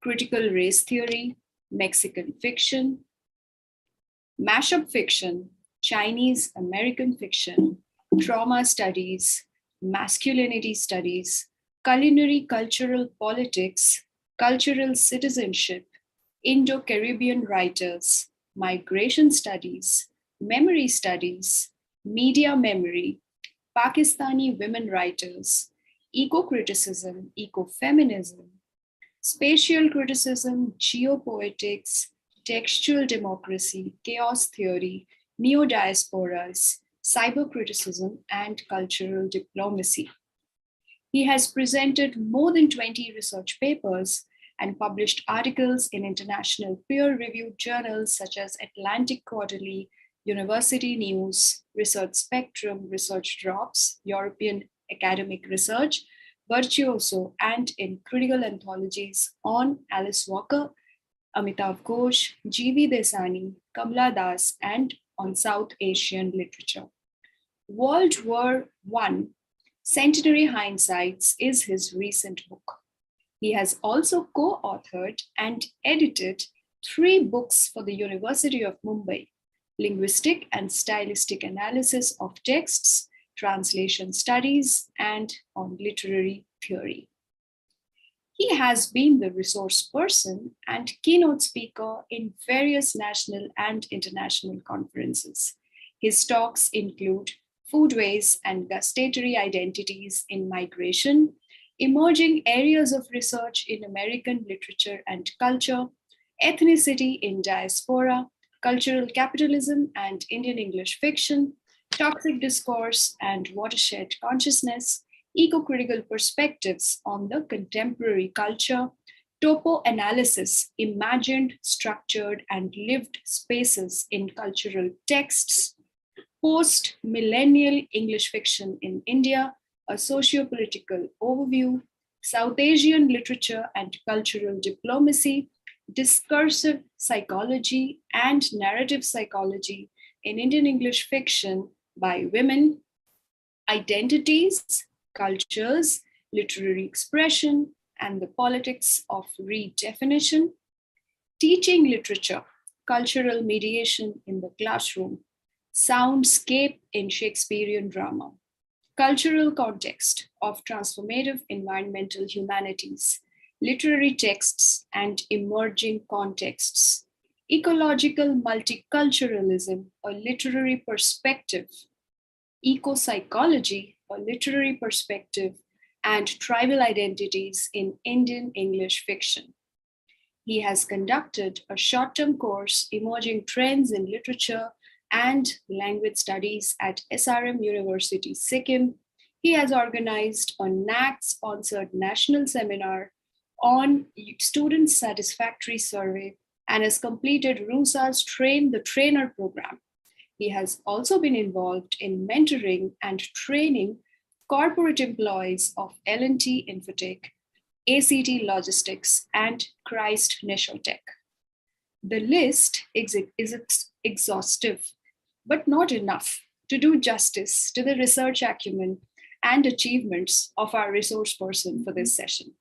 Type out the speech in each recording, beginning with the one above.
critical race theory, Mexican fiction, mashup fiction, Chinese American fiction, trauma studies, masculinity studies, culinary cultural politics, cultural citizenship, Indo-Caribbean writers, migration studies, memory studies, media memory, Pakistani women writers, eco-criticism, ecofeminism, spatial criticism, geopoetics, textual democracy, chaos theory, neo-diasporas, cyber-criticism, and cultural diplomacy. He has presented more than 20 research papers and published articles in international peer-reviewed journals such as Atlantic Quarterly, University News, Research Spectrum, Research Drops, European Academic Research, Virtuoso, and in critical anthologies on Alice Walker, Amitav Ghosh, G.V. Desani, Kamala Das, and on South Asian literature. World War I, Centenary Hindsights is his recent book. He has also co-authored and edited 3 books for the University of Mumbai: Linguistic and Stylistic Analysis of Texts, Translation Studies, and on Literary Theory. He has been the resource person and keynote speaker in various national and international conferences. His talks include Foodways and Gustatory Identities in Migration, Emerging Areas of Research in American Literature and Culture, Ethnicity in Diaspora, Cultural Capitalism and Indian English Fiction, Toxic Discourse and Watershed Consciousness, Eco-Critical Perspectives on the Contemporary Culture, Topo Analysis, Imagined, Structured, and Lived Spaces in Cultural Texts, Post-Millennial English Fiction in India, a Socio-Political Overview, South Asian Literature and Cultural Diplomacy, Discursive Psychology and Narrative Psychology in Indian English Fiction by Women, Identities, Cultures, Literary Expression, and the Politics of Redefinition, Teaching Literature, Cultural Mediation in the Classroom, Soundscape in Shakespearean Drama, Cultural Context of Transformative Environmental Humanities, Literary Texts and Emerging Contexts, Ecological Multiculturalism, a Literary Perspective, Eco-Psychology, a Literary Perspective, and Tribal Identities in Indian English Fiction. He has conducted a short-term course, Emerging Trends in Literature and Language Studies at SRM University, Sikkim. He has organized a NAAC-sponsored national seminar on student satisfactory survey and has completed RUSA's Train the Trainer program. He has also been involved in mentoring and training corporate employees of L&T Infotech, ACT Logistics, and Christ Nesholtech. The list is exhaustive, but not enough to do justice to the research acumen and achievements of our resource person for this session.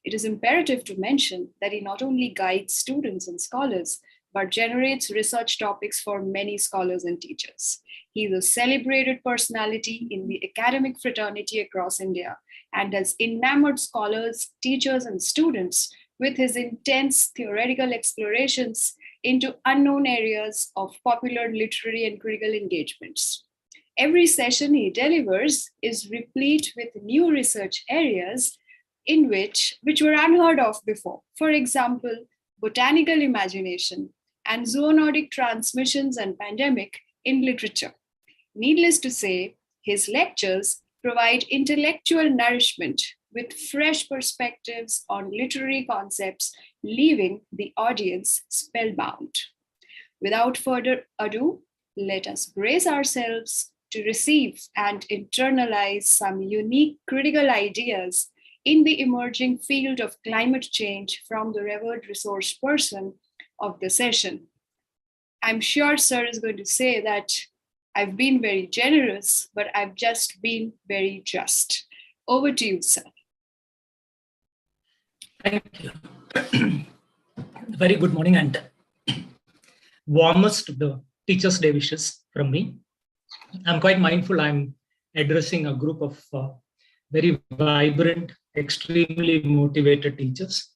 It is imperative to mention that he not only guides students and scholars, but generates research topics for many scholars and teachers. He is a celebrated personality in the academic fraternity across India and has enamored scholars, teachers, and students with his intense theoretical explorations into unknown areas of popular literary and critical engagements. Every session he delivers is replete with new research areas in which were unheard of before. For example, botanical imagination and zoonotic transmissions and pandemic in literature. Needless to say, his lectures provide intellectual nourishment with fresh perspectives on literary concepts, leaving the audience spellbound. Without further ado, let us brace ourselves to receive and internalize some unique critical ideas in the emerging field of climate change from the revered resource person of the session. I'm sure Sir is going to say that I've been very generous, but I've just been very just. Over to you, Sir. Thank you. Very good morning and warmest of the Teachers' Day wishes from me. I'm quite mindful I'm addressing a group of very vibrant, extremely motivated teachers.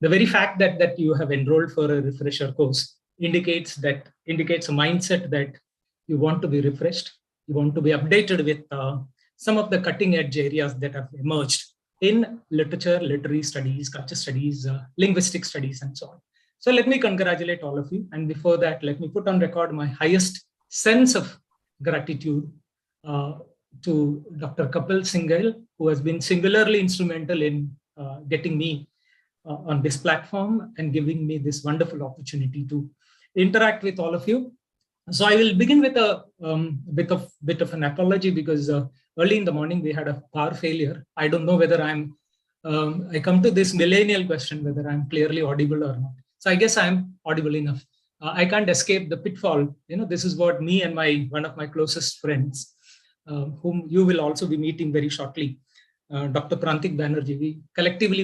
The very fact that you have enrolled for a refresher course indicates a mindset that you want to be refreshed, you want to be updated with some of the cutting edge areas that have emerged in literature, literary studies, culture studies, linguistic studies, and so on. So let me congratulate all of you. And before that, let me put on record my highest sense of gratitude to Dr. Kapil Singhal, who has been singularly instrumental in getting me on this platform and giving me this wonderful opportunity to interact with all of you. So I will begin with a bit of an apology because early in the morning we had a power failure. I don't know whether I come to this millennial question whether I'm clearly audible or not. So I guess I'm audible enough. I can't escape the pitfall. This is what me and one of my closest friends, whom you will also be meeting very shortly, Dr. Prantik Banerjee,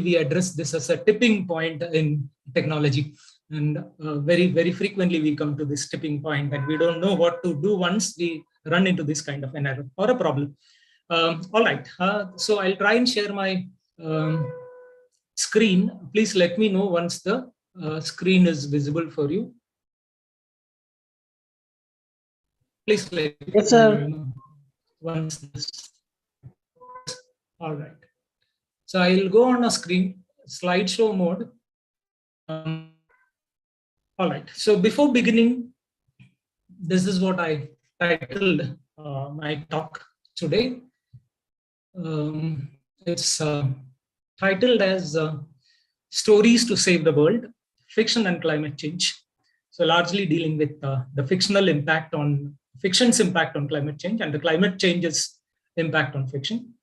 we address this as a tipping point in technology. And very, very frequently we come to this tipping point and we don't know what to do once we run into this kind of an error or a problem. All right, so I'll try and share my screen. Please let me know once the screen is visible for you. Please let me know once this. All right. So I'll go on a screen, slideshow mode. All right. So before beginning, this is what I titled my talk today. It's titled as Stories to Save the World, Fiction and Climate Change. So largely dealing with the fiction's impact on climate change and the climate change's impact on fiction,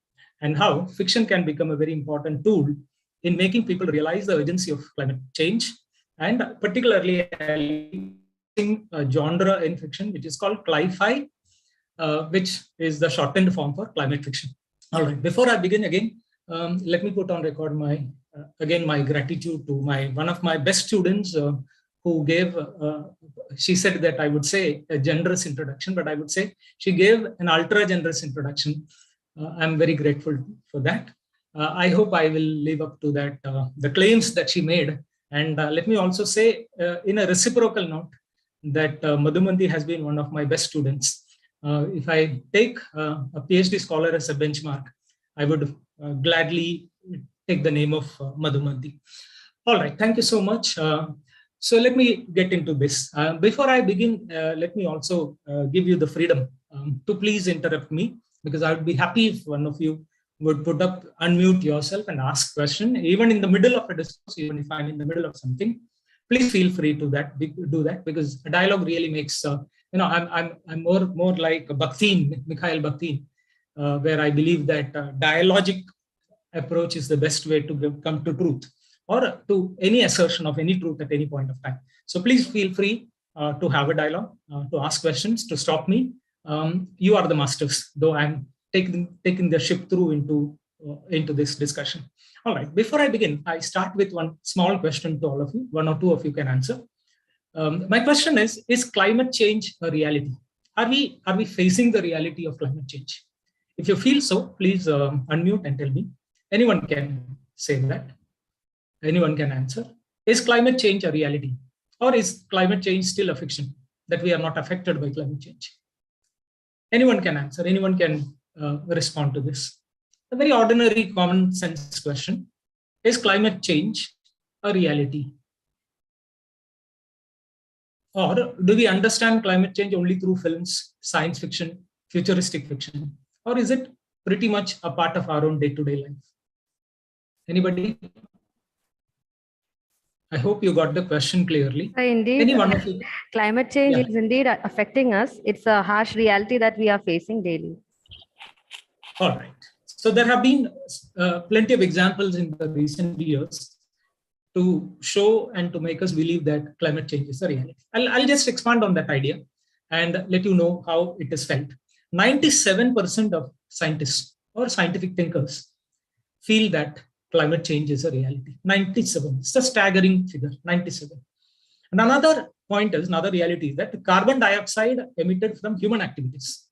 and how fiction can become a very important tool in making people realize the urgency of climate change, and particularly a genre in fiction which is called cli-fi, which is the shortened form for climate fiction. All right, before I begin again, let me put on record my gratitude to one of my best students who gave, she said that I would say a generous introduction, but I would say she gave an ultra generous introduction. I'm very grateful for that. I hope I will live up to that, the claims that she made. And let me also say, in a reciprocal note, that Madhumanti has been one of my best students. If I take a PhD scholar as a benchmark, I would gladly take the name of Madhumanti. All right, thank you so much. So let me get into this. Before I begin, let me also give you the freedom to please interrupt me, because I would be happy if one of you would unmute yourself and ask question, even in the middle of a discourse, even if I'm in the middle of something. Please feel free to do that, because a dialogue really makes, I'm more like Mikhail Bakhtin, where I believe that dialogic approach is the best way to come to truth, or to any assertion of any truth at any point of time. So please feel free to have a dialogue, to ask questions, to stop me. You are the masters, though I'm taking the ship through into this discussion. All right, before I begin, I start with one small question to all of you. One or two of you can answer. My question is climate change a reality? Are we facing the reality of climate change? If you feel so, please unmute and tell me. Anyone can say that. Anyone can answer. Is climate change a reality? Or is climate change still a fiction, that we are not affected by climate change? Anyone can answer. Anyone can respond to this. A very ordinary common sense question. Is climate change a reality? Or do we understand climate change only through films, science fiction, futuristic fiction? Or is it pretty much a part of our own day-to-day life? Anybody? I hope you got the question clearly. Indeed, climate change is indeed affecting us. It's a harsh reality that we are facing daily. All right. So there have been plenty of examples in the recent years to show and to make us believe that climate change is a reality. I'll just expand on that idea and let you know how it is felt. 97% of scientists or scientific thinkers feel that climate change is a reality. 97. It's a staggering figure, 97. And another point is, another reality is that the carbon dioxide emitted from human activities,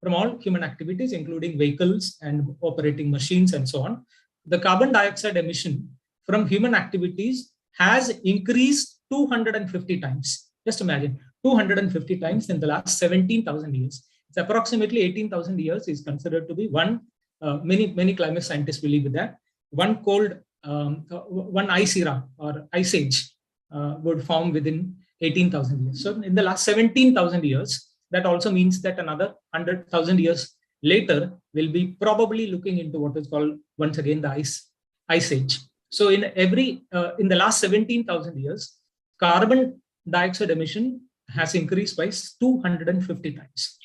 from all human activities, including vehicles and operating machines and so on, the carbon dioxide emission from human activities has increased 250 times. Just imagine, 250 times in the last 17,000 years. It's approximately 18,000 years is considered to be one, many climate scientists believe that, one one ice era or ice age would form within 18,000 years. So in the last 17,000 years, that also means that another 100,000 years later, we'll be probably looking into what is called, once again, the ice age. So in the last 17,000 years, carbon dioxide emission has increased by 250 times.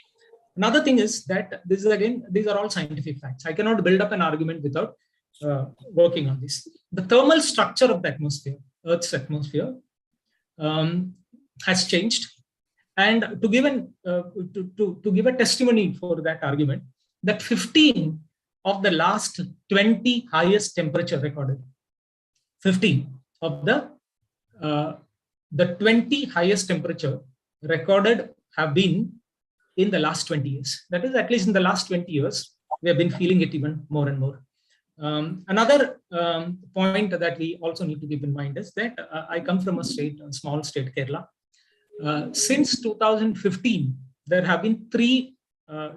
Another thing is that this is, again, these are all scientific facts. I cannot build up an argument without working on this. The thermal structure of the atmosphere, Earth's atmosphere, has changed. And to give a testimony for that argument, that 15 of the last 20 highest temperature recorded, 15 of the 20 highest temperature recorded have been in the last 20 years. That is, at least in the last 20 years, we have been feeling it even more and more. Another point that we also need to keep in mind is that I come from a small state, Kerala. Since 2015, there have been three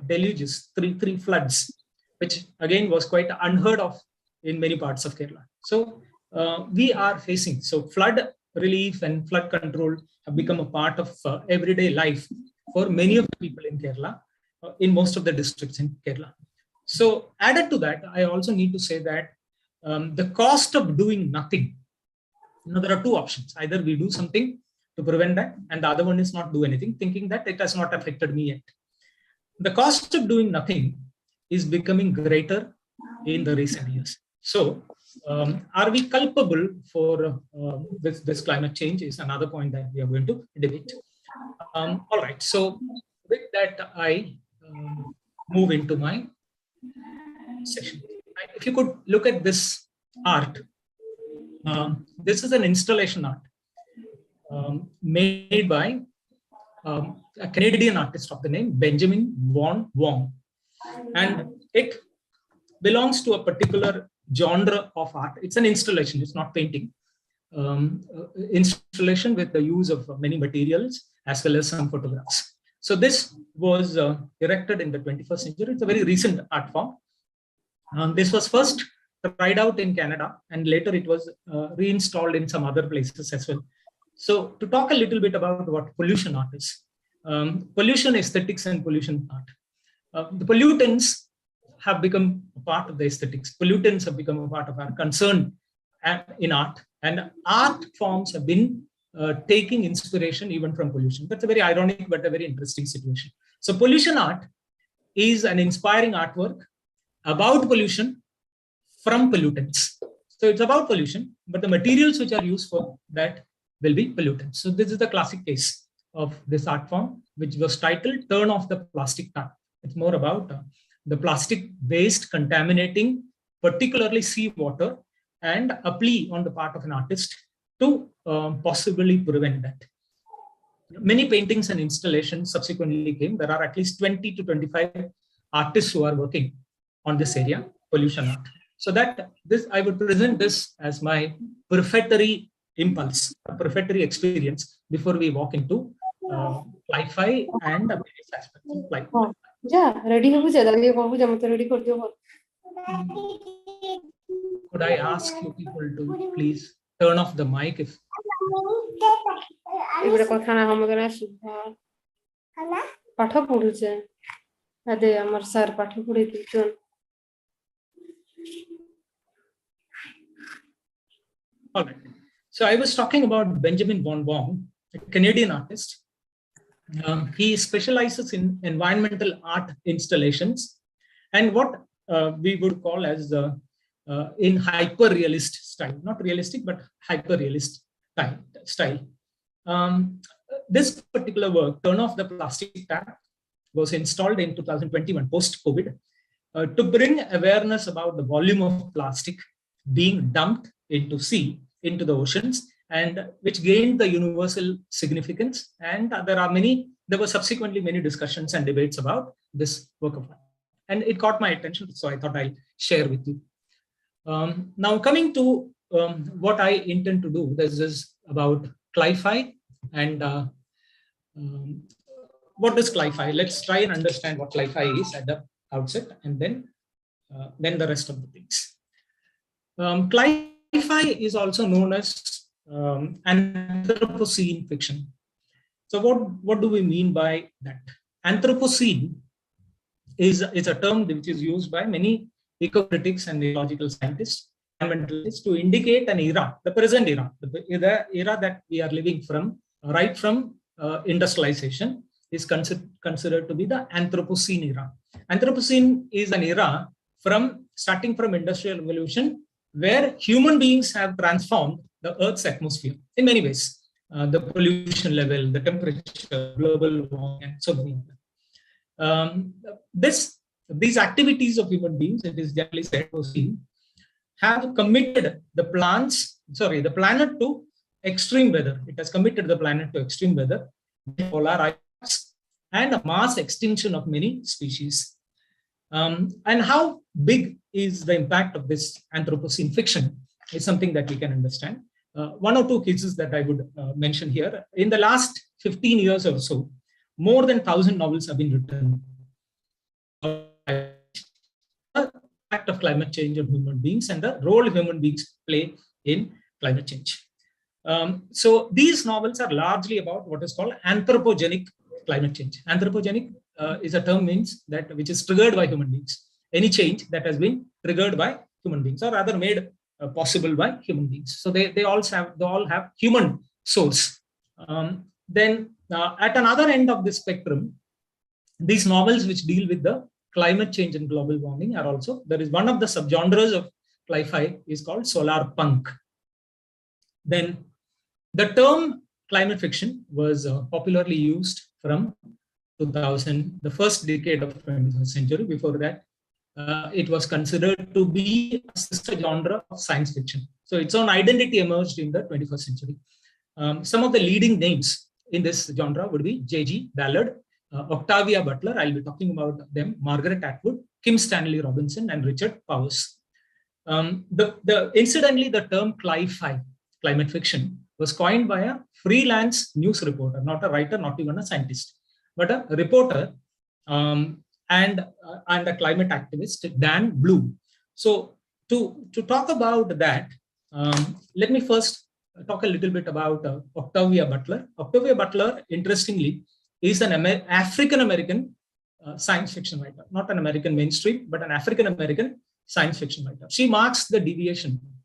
deluges, three floods, which again was quite unheard of in many parts of Kerala. So we are facing, so flood relief and flood control have become a part of everyday life for many of the people in Kerala, in most of the districts in Kerala. So added to that, I also need to say that the cost of doing nothing, there are two options. Either we do something to prevent that, and the other one is not do anything, thinking that it has not affected me yet. The cost of doing nothing is becoming greater in the recent years. So are we culpable for this climate change is another point that we are going to debate. All right, so with that, I move into my session. If you could look at this art, this is an installation art made by a Canadian artist of the name Benjamin Von Wong. And it belongs to a particular genre of art. It's an installation, it's not painting. Installation with the use of many materials as well as some photographs. So this was erected in the 21st century. It's a very recent art form. This was first tried out in Canada, and later it was reinstalled in some other places as well. So to talk a little bit about what pollution art is. Pollution aesthetics and pollution art. The pollutants have become a part of the aesthetics. Pollutants have become a part of our concern in art, and art forms have been taking inspiration even from pollution. That's a very ironic but a very interesting situation. So pollution art is an inspiring artwork about pollution from pollutants. So it's about pollution, but the materials which are used for that will be pollutants. So this is the classic case of this art form, which was titled Turn Off the Plastic Tap. It's more about the plastic waste contaminating, particularly seawater, and a plea on the part of an artist to possibly prevent that. Many paintings and installations subsequently came. There are at least 20 to 25 artists who are working on this area, pollution art. So that this, I would present this as my prefatory impulse, a prefatory experience before we walk into Li-Fi and various aspects of life. Yeah, ready ready. Could I ask you people to please turn off the mic if পাঠ পড়ুছে আদে আমার sir পাঠ পড়ে দিচ্ছেন। All right. So I was talking about Benjamin Von Wong, a Canadian artist. He specializes in environmental art installations and what we would call as in hyper-realist style, not realistic, but hyper-realist style. This particular work, Turn Off the Plastic Tap, was installed in 2021, post-COVID, to bring awareness about the volume of plastic being dumped into sea, into the oceans, and which gained the universal significance. And there were subsequently many discussions and debates about this work of art. And it caught my attention, so I thought I'll share with you. Now coming to what I intend to do, this is about CLI-FI and what is CLI-FI? Let's try and understand what CLI-FI is at the outset, and then the rest of the things. CLI-FI is also known as Anthropocene fiction. So what do we mean by that? Anthropocene is a term which is used by many eco-critics and ecological scientists, environmentalists, to indicate an era, the present era, the era that we are living from, right from industrialization, is considered to be the Anthropocene era. Anthropocene is an era starting from industrial revolution, where human beings have transformed the Earth's atmosphere in many ways. The pollution level, the temperature, global warming, and so many others. These activities of human beings, it is generally said, have committed the planet to extreme weather. It has committed the planet to extreme weather, polar ice, and a mass extinction of many species. And how big is the impact of this Anthropocene fiction is something that we can understand. One or two cases that I would mention here. In the last 15 years or so, more than 1,000 novels have been written. The impact of climate change on human beings and the role human beings play in climate change. So these novels are largely about what is called anthropogenic climate change. Anthropogenic is a term which is triggered by human beings. Any change that has been triggered by human beings, or rather made possible by human beings. So they all have human source. Then at another end of the spectrum, these novels which deal with the climate change and global warming are also, there is one of the subgenres of CLI-FI is called solar punk. Then the term climate fiction was popularly used from 2000, the first decade of the 21st century. Before that, it was considered to be a sister genre of science fiction. So its own identity emerged in the 21st century. Some of the leading names in this genre would be J.G. Ballard, Octavia Butler, I'll be talking about them, Margaret Atwood, Kim Stanley Robinson, and Richard Powers. Incidentally, the term CLI-FI, climate fiction, was coined by a freelance news reporter, not a writer, not even a scientist, but a reporter and a climate activist, Dan Bloom. So to talk about that, let me first talk a little bit about Octavia Butler. Octavia Butler, interestingly, is an African-American science fiction writer, not an American mainstream, but an African-American science fiction writer. She marks the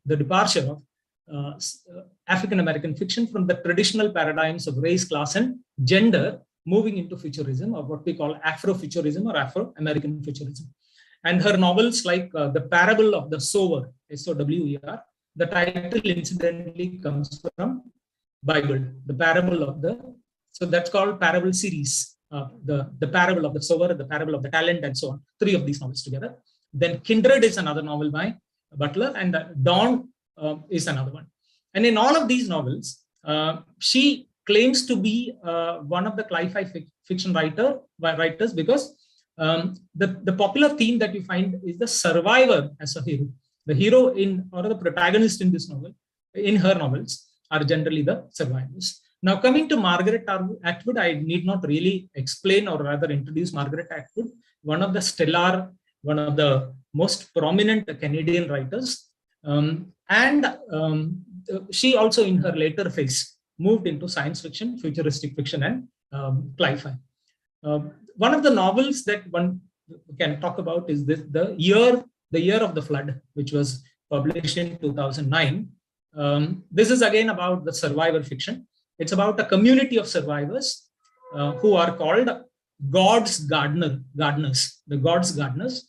departure of African-American fiction from the traditional paradigms of race, class, and gender, moving into futurism, or what we call Afrofuturism or Afro-American futurism. And her novels like The Parable of the Sower, S-O-W-E-R, the title incidentally comes from Bible, the Parable of the, so that's called Parable series, the Parable of the Sower, the Parable of the Talent, and so on, 3 of these novels together. Then Kindred is another novel by Butler, and Dawn is another one. And in all of these novels, she claims to be one of the CLI-FI fiction writers because the popular theme that you find is the survivor as a hero. The hero or the protagonist in this novel, in her novels, are generally the survivors. Now, coming to Margaret Atwood, I need not really explain or rather introduce Margaret Atwood, one of the most prominent Canadian writers. She also, in her later phase, moved into science fiction, futuristic fiction, and CLI-FI. One of the novels that one can talk about is the Year of the Flood, which was published in 2009. This is again about the survivor fiction. It's about a community of survivors who are called God's gardeners, the God's gardeners.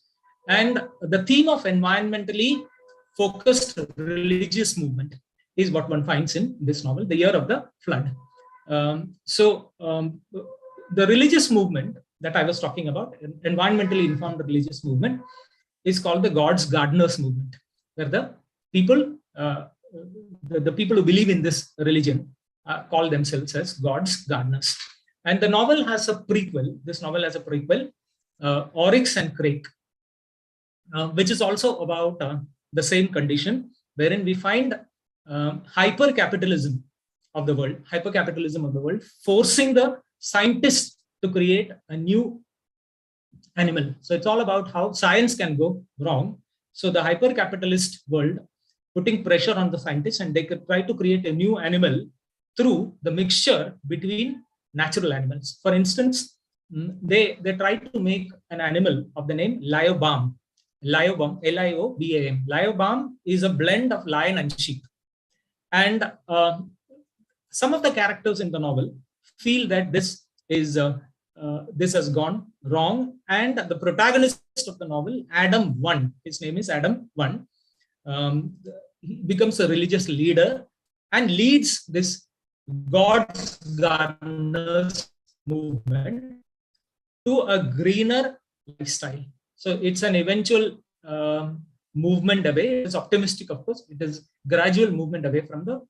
And the theme of environmentally focused religious movement is what one finds in this novel, The Year of the Flood. The religious movement that I was talking about, environmentally informed religious movement, is called the God's Gardeners movement, where the people, the people who believe in this religion call themselves as God's gardeners. And the novel has a prequel. This novel has a prequel, Oryx and Crake, which is also about the same condition, wherein we find hyper-capitalism of the world, forcing the scientists to create a new animal. So it's all about how science can go wrong. So the hyper-capitalist world putting pressure on the scientists, and they could try to create a new animal through the mixture between natural animals. For instance, they try to make an animal of the name Liobam. Liobam, Liobam. Liobam is a blend of lion and sheep. And some of the characters in the novel feel that this has gone wrong, and the protagonist of the novel, Adam 1, his name is Adam 1, he becomes a religious leader and leads this God's Gardeners movement to a greener lifestyle. So it's an eventual movement away. It's optimistic, of course. It is gradual movement away from the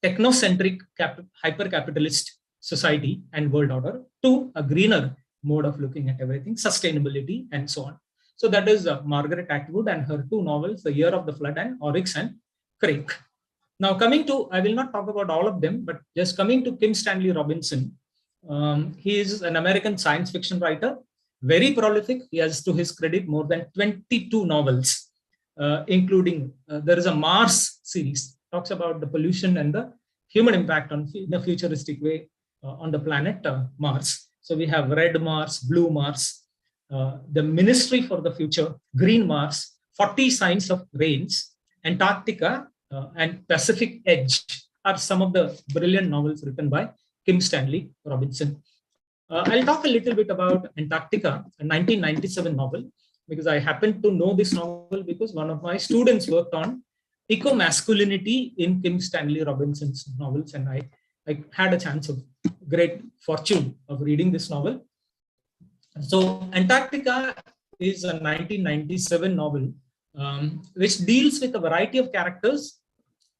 technocentric hyper-capitalist society and world order to a greener mode of looking at everything, sustainability, and so on. So that is Margaret Atwood and her two novels, The Year of the Flood and Oryx and Crake. Now coming to, I will not talk about all of them, but just coming to Kim Stanley Robinson. He is an American science fiction writer, very prolific. He has, to his credit, more than 22 novels, including, there is a Mars series, talks about the pollution and the human impact in a futuristic way on the planet Mars. So we have Red Mars, Blue Mars, the Ministry for the Future, Green Mars, 40 Signs of Rains, Antarctica, and Pacific Edge are some of the brilliant novels written by Kim Stanley Robinson. I'll talk a little bit about Antarctica, a 1997 novel, because I happen to know this novel because one of my students worked on eco-masculinity in Kim Stanley Robinson's novels, and I had a chance of great fortune of reading this novel. So Antarctica is a 1997 novel which deals with a variety of characters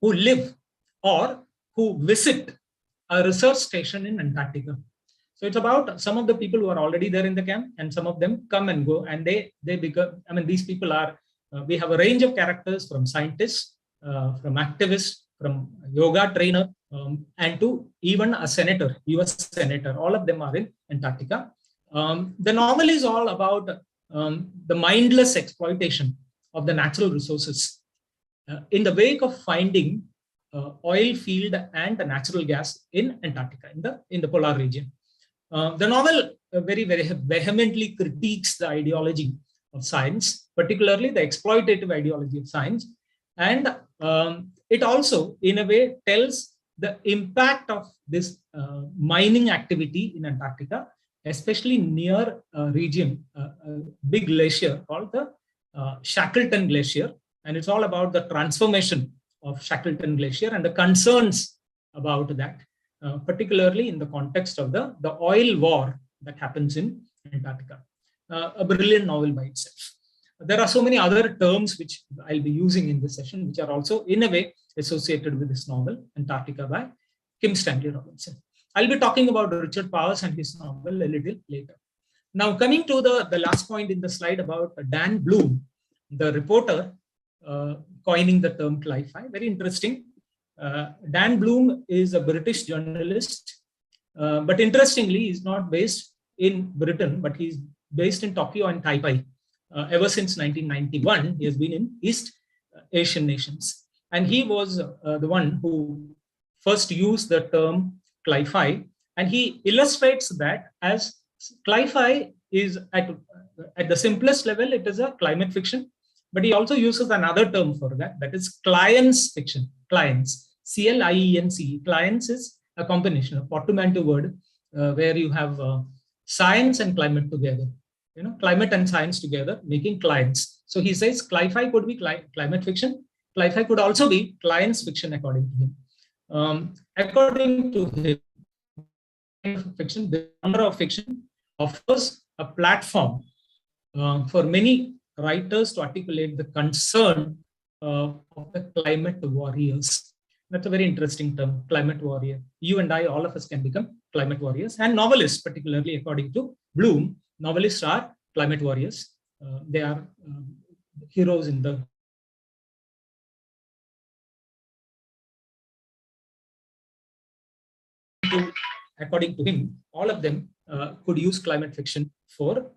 who live or who visit a research station in Antarctica. So it's about some of the people who are already there in the camp, and some of them come and go, and they become, I mean, these people are, we have a range of characters, from scientists, from activists, from yoga trainer, and to even a senator, US senator. All of them are in Antarctica. The novel is all about the mindless exploitation of the natural resources in the wake of finding oil field and natural gas in Antarctica, in the polar region. The novel very, very vehemently critiques the ideology of science, particularly the exploitative ideology of science. And it also, in a way, tells the impact of this mining activity in Antarctica, especially near a region, a big glacier called the Shackleton Glacier. And it's all about the transformation of Shackleton Glacier and the concerns about that, particularly in the context of the oil war that happens in Antarctica. A brilliant novel by itself. There are so many other terms which I'll be using in this session, which are also in a way associated with this novel, Antarctica by Kim Stanley Robinson. I'll be talking about Richard Powers and his novel a little later. Now, coming to the last point in the slide about Dan Bloom, the reporter coining the term cli-fi. Very interesting. Dan Bloom is a British journalist, but interestingly, he's not based in Britain, but he's based in Tokyo and Taipei. Ever since 1991, he has been in East Asian nations. And he was the one who first used the term cli-fi, and he illustrates that as cli-fi is at the simplest level, it is a climate fiction, but he also uses another term for that, that is clience fiction. Clience, C-L-I-E-N-C. Clience is a combination, a portmanteau word, where you have science and climate together. You know, climate and science together, making clients. So he says cli-fi could be climate fiction. Cli-fi could also be clience fiction, according to him. According to him, fiction, the genre of fiction offers a platform for many writers to articulate the concern of the climate warriors. That's a very interesting term, climate warrior. You and I, all of us can become climate warriors. And novelists, particularly according to Bloom, novelists are climate warriors. They are heroes in the according to him, all of them could use climate fiction for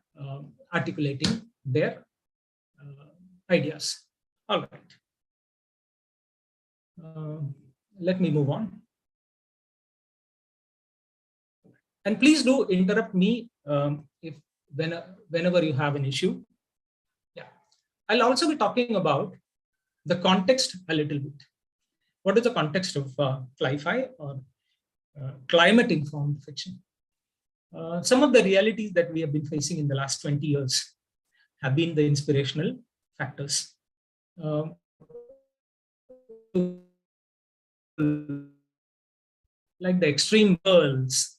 articulating their ideas. All right. Let me move on. And please do interrupt me if whenever you have an issue. Yeah, I'll also be talking about the context a little bit. What is the context of cli-fi or climate-informed fiction? Some of the realities that we have been facing in the last 20 years have been the inspirational factors. Like the extreme worlds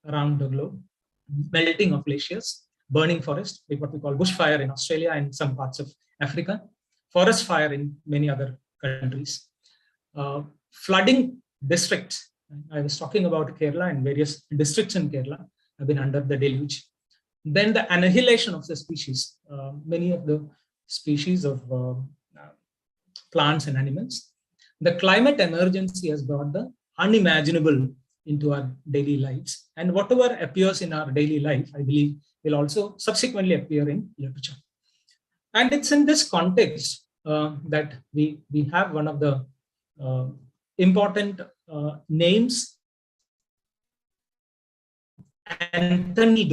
around the globe, melting of glaciers, burning forest, like what we call bushfire in Australia and some parts of Africa, forest fire in many other countries, flooding districts. I was talking about Kerala, and various districts in Kerala have been under the deluge. Then the annihilation of the species, many of the species of plants and animals. The climate emergency has brought the unimaginable into our daily lives. And whatever appears in our daily life, I believe, will also subsequently appear in literature. And it's in this context that we have one of the important names, Anthony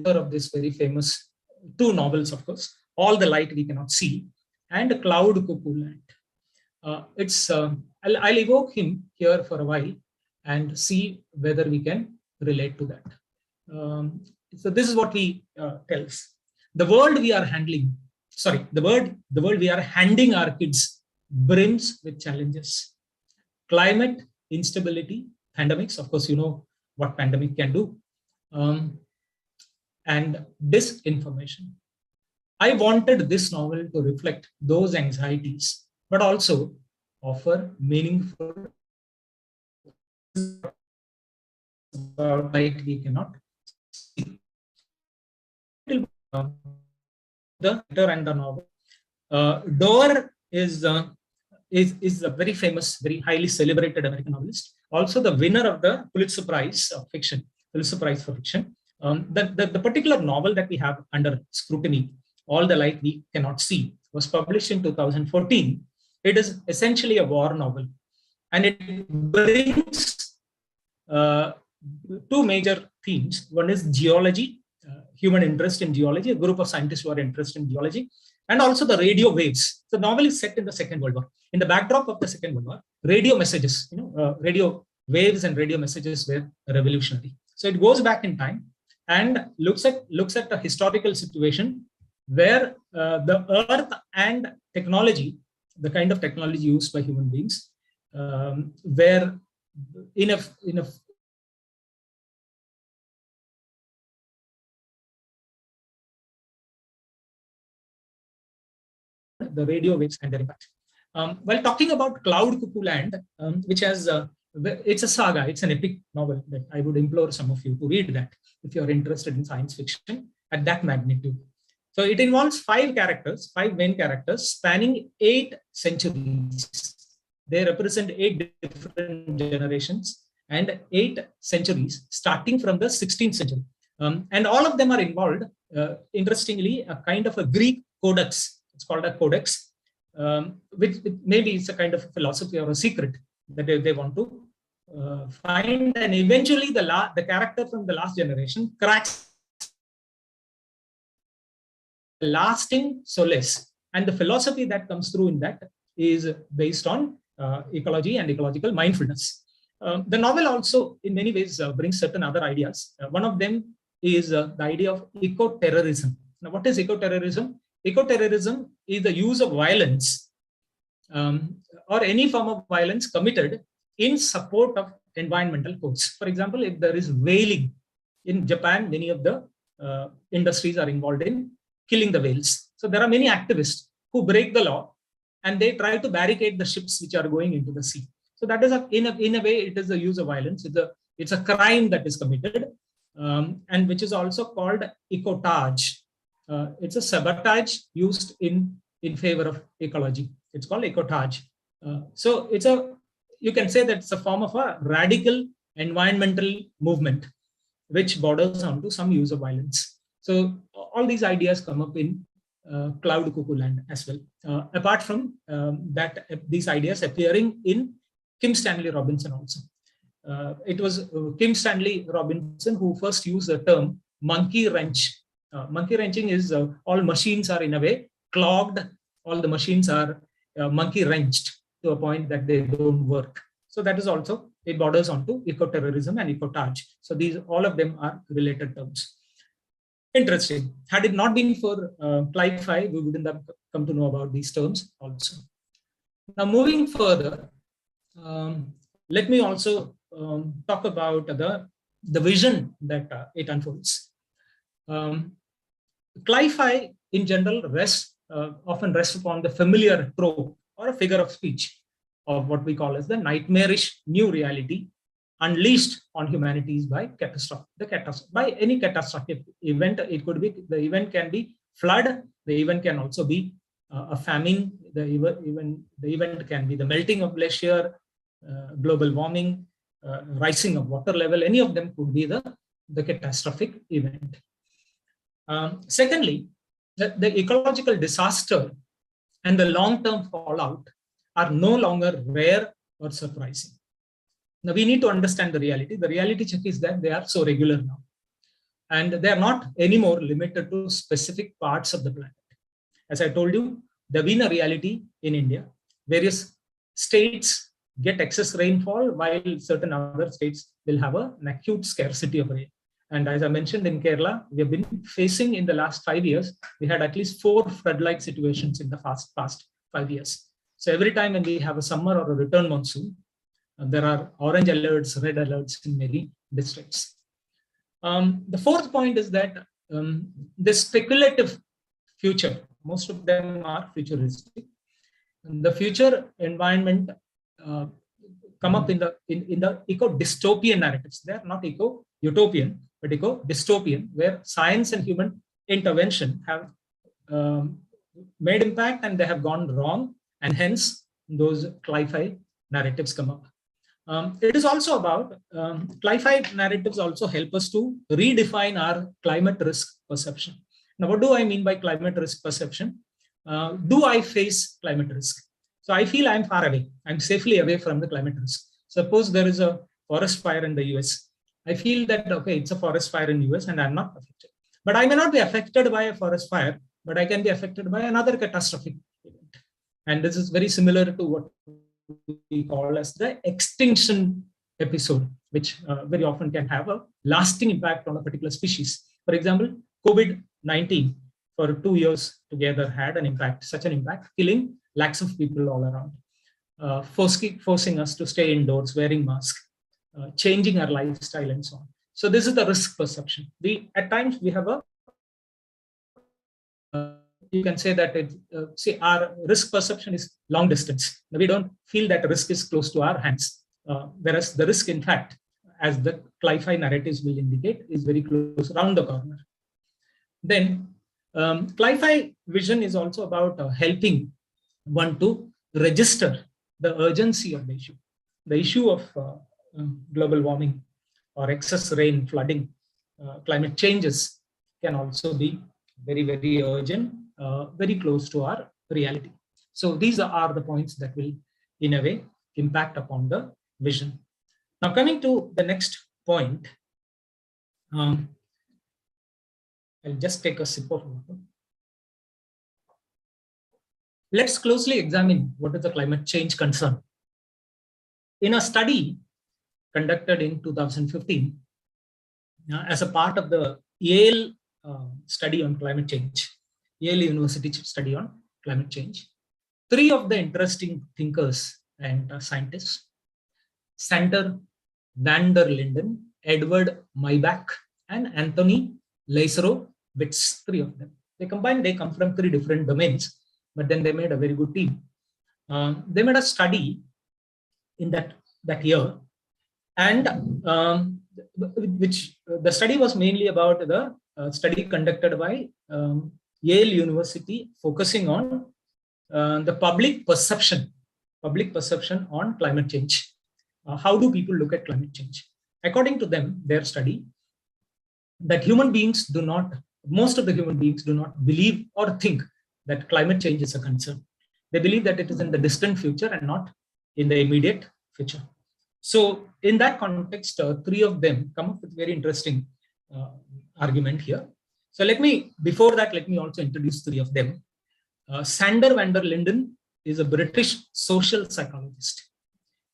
of this very famous two novels, of course, All the Light We Cannot See and Cloud Cuckoo Land. I'll evoke him here for a while and see whether we can relate to that. So this is what he tells. The world we are handling, the world we are handing our kids brims with challenges. Climate, instability, pandemics, of course, you know what pandemic can do, and disinformation. I wanted this novel to reflect those anxieties, but also offer meaningful light we cannot see. The writer and the novel. Doerr is a very famous, very highly celebrated American novelist. Also the winner of the Pulitzer Prize of Fiction, Pulitzer Prize for Fiction. The particular novel that we have under scrutiny, All the Light We Cannot See, was published in 2014. It is essentially a war novel, and it brings two major themes. One is geology, human interest in geology, a group of scientists who are interested in geology, and also the radio waves. The novel is set in the Second World War. In the backdrop of the Second World War, radio messages, radio waves and radio messages were revolutionary. So it goes back in time and looks at a historical situation where the earth and technology, the kind of technology used by human beings, were in a the radio waves and their impact. While talking about Cloud Cuckoo Land, which has it's a saga, it's an epic novel that I would implore some of you to read that if you're interested in science fiction at that magnitude. So it involves five main characters spanning 8 centuries. They represent 8 different generations and 8 centuries, starting from the 16th century. And all of them are involved, interestingly, a kind of a Greek codex. It's called a codex, which maybe it's a kind of philosophy or a secret that they want to find. And eventually the character from the last generation cracks lasting solace. And the philosophy that comes through in that is based on ecology and ecological mindfulness. The novel also, in many ways, brings certain other ideas. One of them is the idea of eco-terrorism. Now, what is eco-terrorism? Eco-terrorism is the use of violence or any form of violence committed in support of environmental cause. For example, if there is whaling in Japan, many of the industries are involved in killing the whales. So there are many activists who break the law and they try to barricade the ships which are going into the sea. So that is in a way, it is a use of violence. It's a crime that is committed, and which is also called ecotage. It's a sabotage used in favor of ecology. It's called ecotage. So you can say that it's a form of a radical environmental movement which borders onto some use of violence. So all these ideas come up in Cloud Cuckoo Land as well. Apart from these ideas appearing in Kim Stanley Robinson also. It was Kim Stanley Robinson who first used the term monkey wrench. Monkey wrenching is all machines are in a way clogged, all the machines are monkey wrenched to a point that they don't work. So that is also, it borders onto eco-terrorism and ecotage. So all of them are related terms. Interesting. Had it not been for Cli-Fi, we wouldn't have come to know about these terms also. Now moving further, let me also talk about the vision that it unfolds. Cli-Fi in general often rests upon the familiar trope or a figure of speech of what we call as the nightmarish new reality unleashed on humanities by by any catastrophic event. It could be, the event can be flood, the event can also be a famine, the event can be the melting of glacier, global warming, rising of water level. Any of them could be the catastrophic event. Secondly, the ecological disaster and the long-term fallout are no longer rare or surprising. Now we need to understand the reality. The reality check is that they are so regular now. And they are not anymore limited to specific parts of the planet. As I told you, there been a reality in India. Various states get excess rainfall while certain other states will have an acute scarcity of rain. And as I mentioned, in Kerala, we have been facing in the last 5 years, we had at least 4 flood-like situations in the past 5 years. So every time when we have a summer or a return monsoon, there are orange alerts, red alerts in many districts. The fourth point is that this speculative future, most of them are futuristic. The future environment come up in the eco-dystopian narratives. They are not eco-utopian, but eco-dystopian, where science and human intervention have made impact and they have gone wrong, and hence those Cli-Fi narratives come up. It is also about, Cli-Fi narratives also help us to redefine our climate risk perception. Now, what do I mean by climate risk perception? Do I face climate risk? So I feel I'm far away. I'm safely away from the climate risk. Suppose there is a forest fire in the US. I feel that, okay, it's a forest fire in the US and I'm not affected. But I may not be affected by a forest fire, but I can be affected by another catastrophic event. And this is very similar to what we call as the extinction episode, which very often can have a lasting impact on a particular species. For example, COVID-19 for 2 years together had an impact, such an impact, killing lakhs of people all around, forcing us to stay indoors, wearing masks, changing our lifestyle and so on. So this is the risk perception. At times we have you can say that our risk perception is long distance. We don't feel that risk is close to our hands. Whereas the risk, in fact, as the Cli-Fi narratives will indicate, is very close, around the corner. Then Cli-Fi vision is also about helping one to register the urgency of the issue. The issue of global warming or excess rain, flooding, climate changes can also be very, very urgent, very close to our reality. So these are the points that will, in a way, impact upon the vision. Now, coming to the next point, I'll just take a sip of water. Let's closely examine what is the climate change concern. In a study conducted in 2015, as a part of the Yale study on climate change, Yale University study on climate change, 3 of the interesting thinkers and scientists, Sander van der Linden, Edward Maybach, and Anthony Leiserowitz, 3 of them, They combined, they come from 3 different domains, but then they made a very good team. They made a study in that year, and which the study was mainly about the study conducted by Yale University, focusing on the public perception on climate change. How do people look at climate change? According to them, their study, that most of the human beings do not believe or think that climate change is a concern. They believe that it is in the distant future and not in the immediate future. So in that context, 3 of them come up with very interesting argument here. So before that, let me also introduce 3 of them. Sander van der Linden is a British social psychologist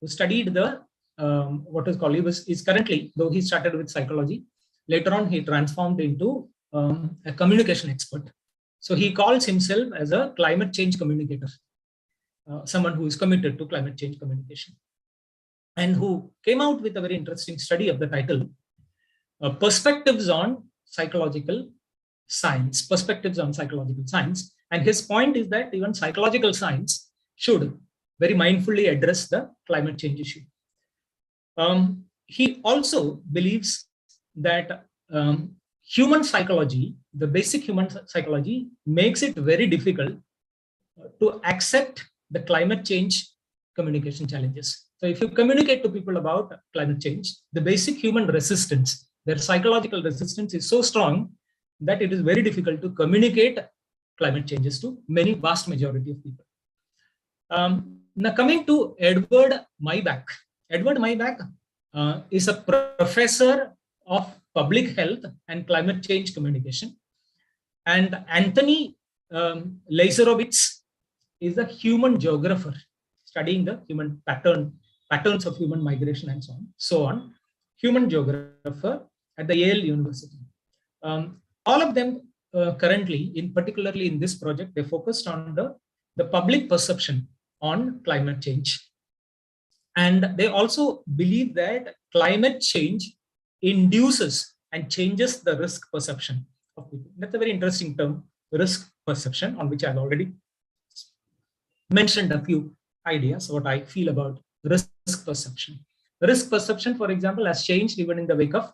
who studied is currently, though he started with psychology, later on he transformed into a communication expert. So he calls himself as a climate change communicator, someone who is committed to climate change communication, and who came out with a very interesting study of the title, Perspectives on Psychological Science. And his point is that even psychological science should very mindfully address the climate change issue. He also believes that human psychology, the basic human psychology, makes it very difficult to accept the climate change communication challenges. So if you communicate to people about climate change, the basic human resistance, their psychological resistance is so strong that it is very difficult to communicate climate changes to vast majority of people. Now coming to Edward Maybach. Edward Maybach is a professor of public health and climate change communication. And Anthony Leiserowitz is a human geographer studying the human patterns of human migration and so on. Human geographer at the Yale University. All of them currently, particularly in this project, they focused on the public perception on climate change. And they also believe that climate change induces and changes the risk perception of people. That's a very interesting term, risk perception, on which I've already mentioned a few ideas, what I feel about risk perception. Risk perception, for example, has changed even in the wake of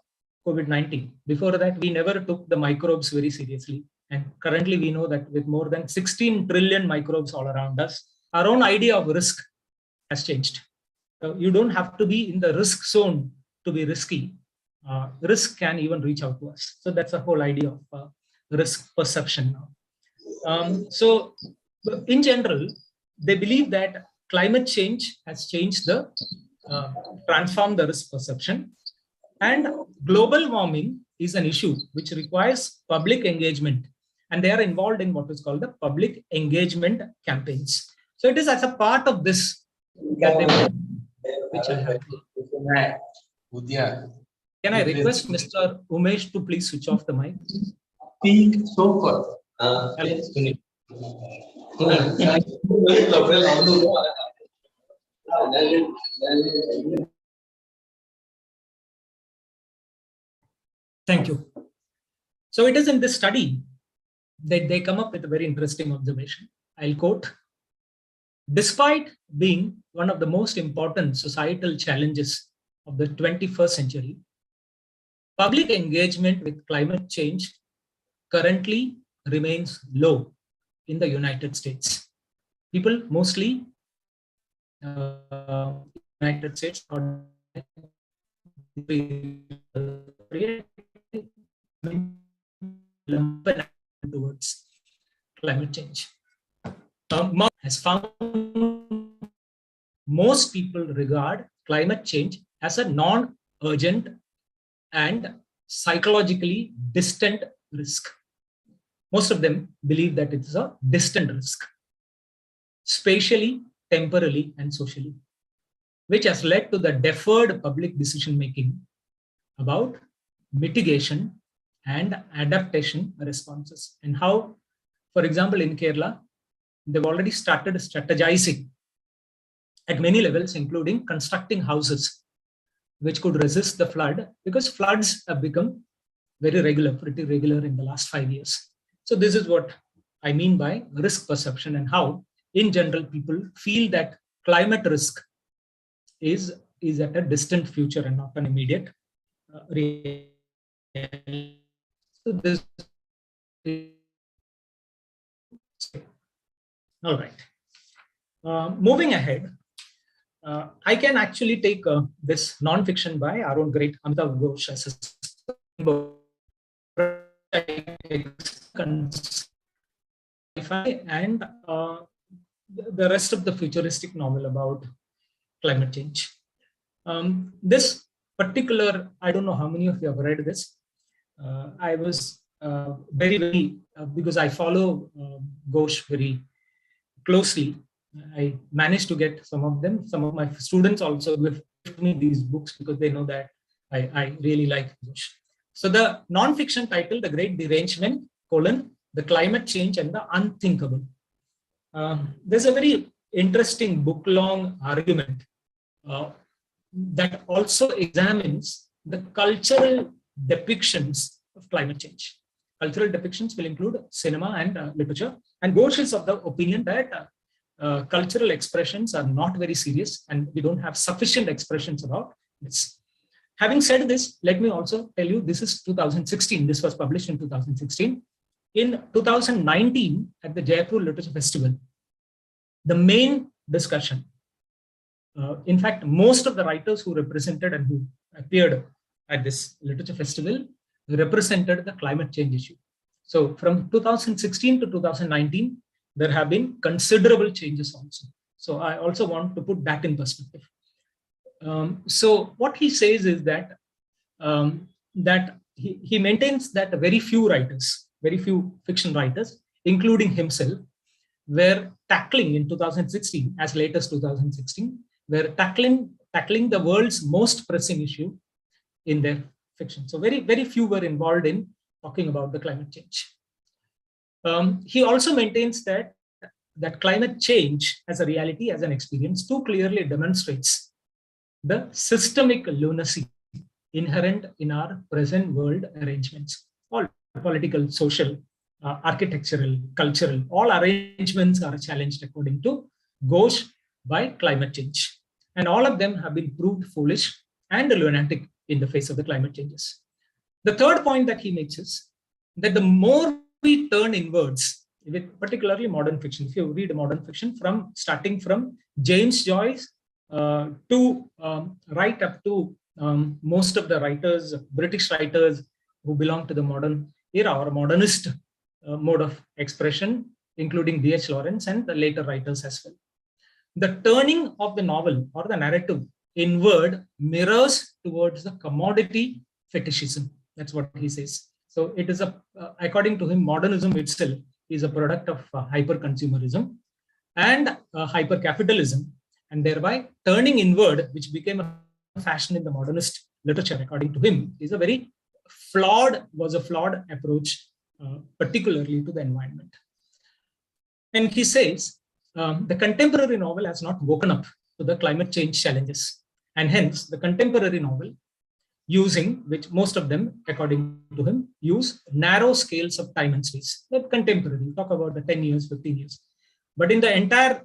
COVID-19. Before that, we never took the microbes very seriously. And currently, we know that with more than 16 trillion microbes all around us, our own idea of risk has changed. So you don't have to be in the risk zone to be risky. Risk can even reach out to us. So that's the whole idea of risk perception now. So in general, they believe that climate change has changed transformed the risk perception. And global warming is an issue which requires public engagement. And they are involved in what is called the public engagement campaigns. So it is as a part of this that they, which I have. Can I request Mr. Umesh to please switch off the mic? Speak so far. Thank you. So it is in this study that they come up with a very interesting observation. I'll quote, despite being one of the most important societal challenges of the 21st century, public engagement with climate change currently remains low in the United States. People mostly United States are towards climate change. Has found most people regard climate change as a non-urgent and psychologically distant risk. Most of them believe that it is a distant risk, spatially, temporally, and socially, which has led to the deferred public decision-making about mitigation and adaptation responses. And how, for example, in Kerala, they've already started strategizing at many levels, including constructing houses which could resist the flood, because floods have become very regular, pretty regular in the last 5 years. So this is what I mean by risk perception, and how in general people feel that climate risk is at a distant future and not an immediate reality. So this, all right. Moving ahead, I can actually take this non-fiction by our own great Amitav Ghosh as a sci-fi and the rest of the futuristic novel about climate change. This particular, I don't know how many of you have read this. I was very, because I follow Ghosh very closely. I managed to get some of them. Some of my students also give me these books because they know that I really like Ghosh. So the non-fiction title, The Great Derangement, the Climate Change and the Unthinkable. There's a very interesting book-long argument that also examines the cultural depictions of climate change. Cultural depictions will include cinema and literature. And Ghosh is of the opinion that cultural expressions are not very serious and we don't have sufficient expressions about this. Having said this, let me also tell you, this is 2016. This was published in 2016. In 2019, at the Jaipur Literature Festival, the main discussion, in fact, most of the writers who represented and who appeared at this literature festival represented the climate change issue. So from 2016 to 2019, there have been considerable changes also. So I also want to put that in perspective. So what he says is that he maintains that very few writers, very few fiction writers, including himself, were tackling in 2016, as late as 2016, were tackling the world's most pressing issue in their fiction. So very few were involved in talking about the climate change. He also maintains that climate change as a reality, as an experience, too clearly demonstrates the systemic lunacy inherent in our present world arrangements. All political, social, architectural, cultural, all arrangements are challenged according to Ghosh by climate change. And all of them have been proved foolish and lunatic in the face of the climate changes. The third point that he makes is that the more we turn inwards, with particularly modern fiction, if you read modern fiction, starting from James Joyce to right up to most of the writers, British writers who belong to the modern era or modernist mode of expression, including D.H. Lawrence and the later writers as well. The turning of the novel or the narrative inward mirrors towards the commodity fetishism. That's what he says. So it is according to him, modernism itself is a product of hyper-consumerism and hyper-capitalism, and thereby turning inward, which became a fashion in the modernist literature, according to him, is a flawed approach, particularly to the environment. And he says, the contemporary novel has not woken up to the climate change challenges. And hence, the contemporary novel, which most of them, according to him, use narrow scales of time and space. Like contemporary, we talk about the 10 years, 15 years. But in the entire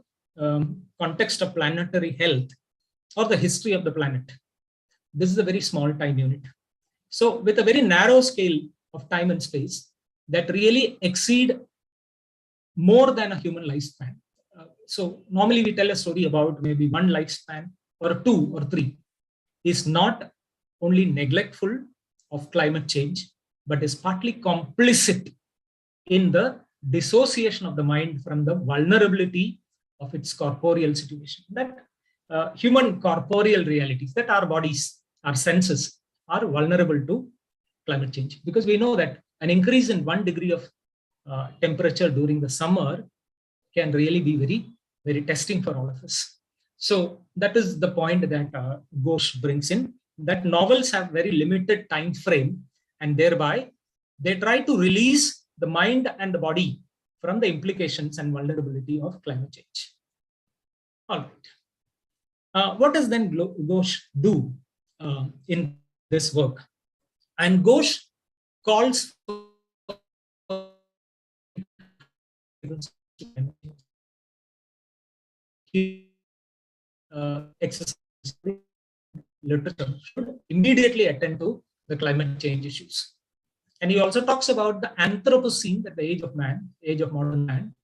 context of planetary health or the history of the planet, this is a very small time unit. So with a very narrow scale of time and space that really exceed more than a human lifespan. So normally we tell a story about maybe one lifespan or 2 or 3 is not only neglectful of climate change, but is partly complicit in the dissociation of the mind from the vulnerability of its corporeal situation. That human corporeal realities, that our bodies, our senses are vulnerable to climate change. Because we know that an increase in 1 degree of temperature during the summer can really be very testing for all of us. So that is the point that Ghosh brings in, that novels have very limited time frame, and thereby they try to release the mind and the body from the implications and vulnerability of climate change. All right. What does then Ghosh do in this work? And Ghosh calls to climate change. Exercise literature should immediately attend to the climate change issues. And he also talks about the Anthropocene, that the age of man, age of modern man.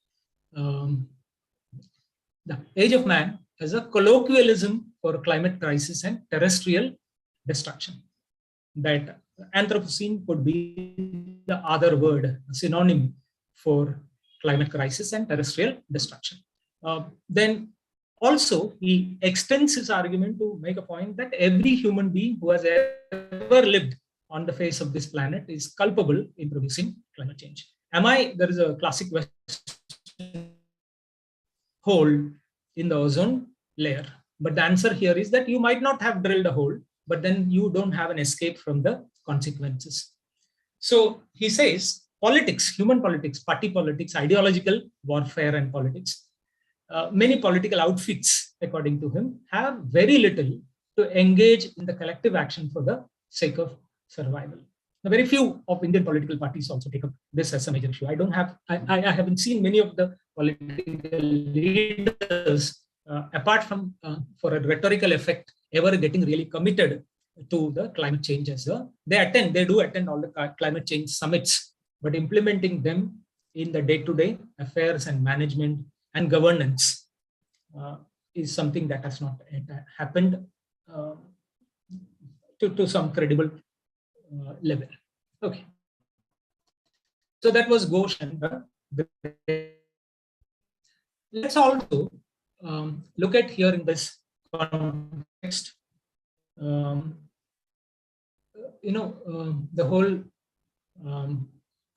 The age of man as a colloquialism for climate crisis and terrestrial destruction. That Anthropocene could be the other word, a synonym for climate crisis and terrestrial destruction. Then also, he extends his argument to make a point that every human being who has ever lived on the face of this planet is culpable in producing climate change. There is a classic question, hole in the ozone layer. But the answer here is that you might not have drilled a hole, but then you don't have an escape from the consequences. So he says politics, human politics, party politics, ideological warfare and politics, many political outfits, according to him, have very little to engage in the collective action for the sake of survival. Now, very few of Indian political parties also take up this as a major issue. I haven't seen many of the political leaders, apart from for a rhetorical effect, ever getting really committed to the climate change as well. They do attend all the climate change summits, but implementing them in the day-to-day affairs and management and governance is something that has not happened to some credible level. Okay. So that was Ghosh and let's also look at here in this context, the whole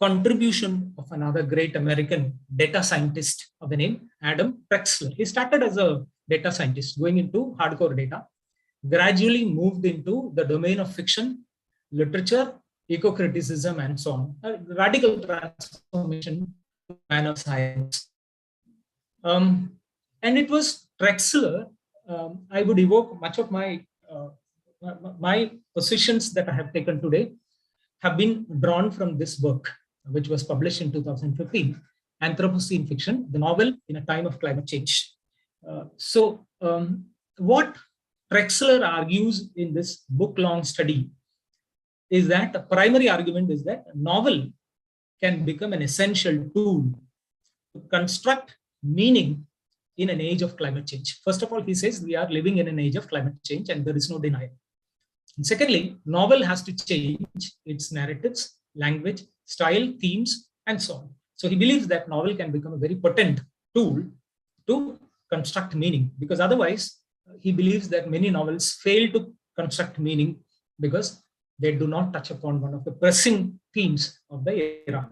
contribution of another great American data scientist of the name Adam Trexler. He started as a data scientist going into hardcore data, gradually moved into the domain of fiction, literature, eco-criticism, and so on. A radical transformation to man of science. And it was Trexler. I would evoke much of my positions that I have taken today have been drawn from this book, which was published in 2015, Anthropocene Fiction, the novel in a time of climate change. What Trexler argues in this book-long study is that the primary argument is that a novel can become an essential tool to construct meaning in an age of climate change. First of all, he says we are living in an age of climate change and there is no denial. And secondly, novel has to change its narratives, language, style, themes, and so on. So he believes that novel can become a very potent tool to construct meaning, because otherwise he believes that many novels fail to construct meaning because they do not touch upon one of the pressing themes of the era.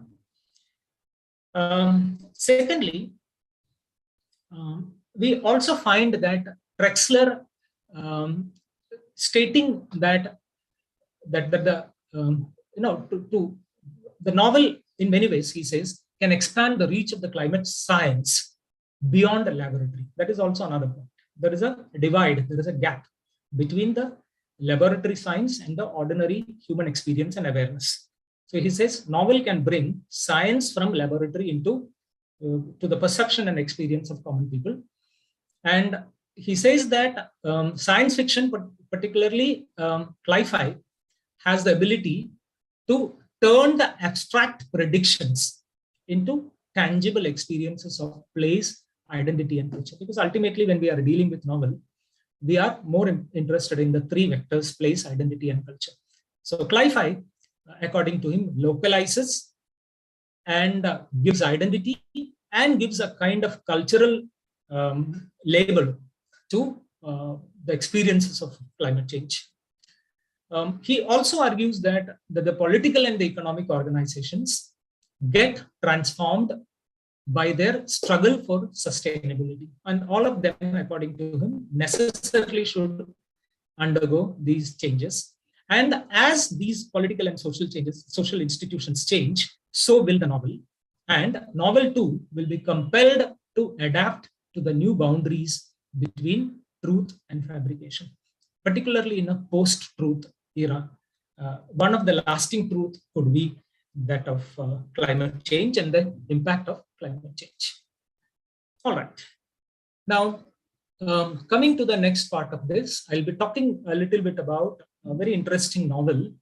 Secondly, we also find that Trexler stating that the novel in many ways, he says, can expand the reach of the climate science beyond the laboratory. That is also another point. There is a divide, there is a gap between the laboratory science and the ordinary human experience and awareness. So he says novel can bring science from laboratory into to the perception and experience of common people. And he says that science fiction, but particularly sci-fi, has the ability to turn the abstract predictions into tangible experiences of place, identity, and culture. Because ultimately, when we are dealing with novel, we are more interested in the three vectors: place, identity, and culture. So sci-fi, according to him, localizes and gives identity and gives a kind of cultural label to the experiences of climate change. He also argues that the political and the economic organizations get transformed by their struggle for sustainability. And all of them, according to him, necessarily should undergo these changes. And as these political and social changes, social institutions change, so will the novel. And novel too will be compelled to adapt to the new boundaries between truth and fabrication, particularly in a post-truth era. One of the lasting truths could be that of climate change and the impact of climate change. All right. Now, coming to the next part of this, I'll be talking a little bit about a very interesting novel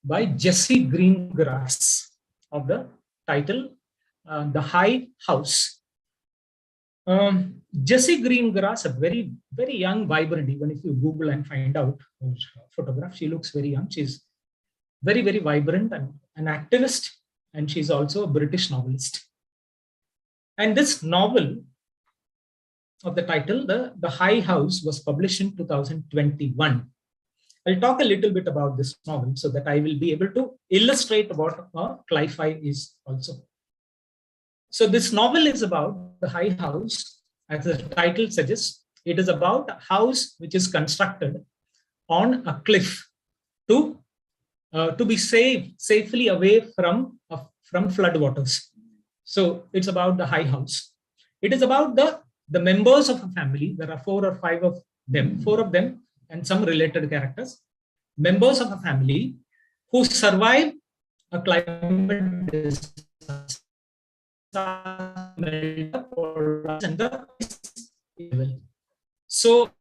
by Jesse Greengrass of the title The High House. Jesse Greengrass, a very, very young, vibrant, even if you Google and find out her photograph, she looks very young. She's very, very vibrant and an activist, and she's also a British novelist. And this novel of the title, The High House, was published in 2021. I'll talk a little bit about this novel so that I will be able to illustrate what Cli-Fi is also. So this novel is about the High House. As the title suggests, it is about a house which is constructed on a cliff to be safely away from floodwaters. So it's about the High House. It is about the members of a family. There are 4 or 5 of them, and some related characters, members of a family who survive a climate disaster. So,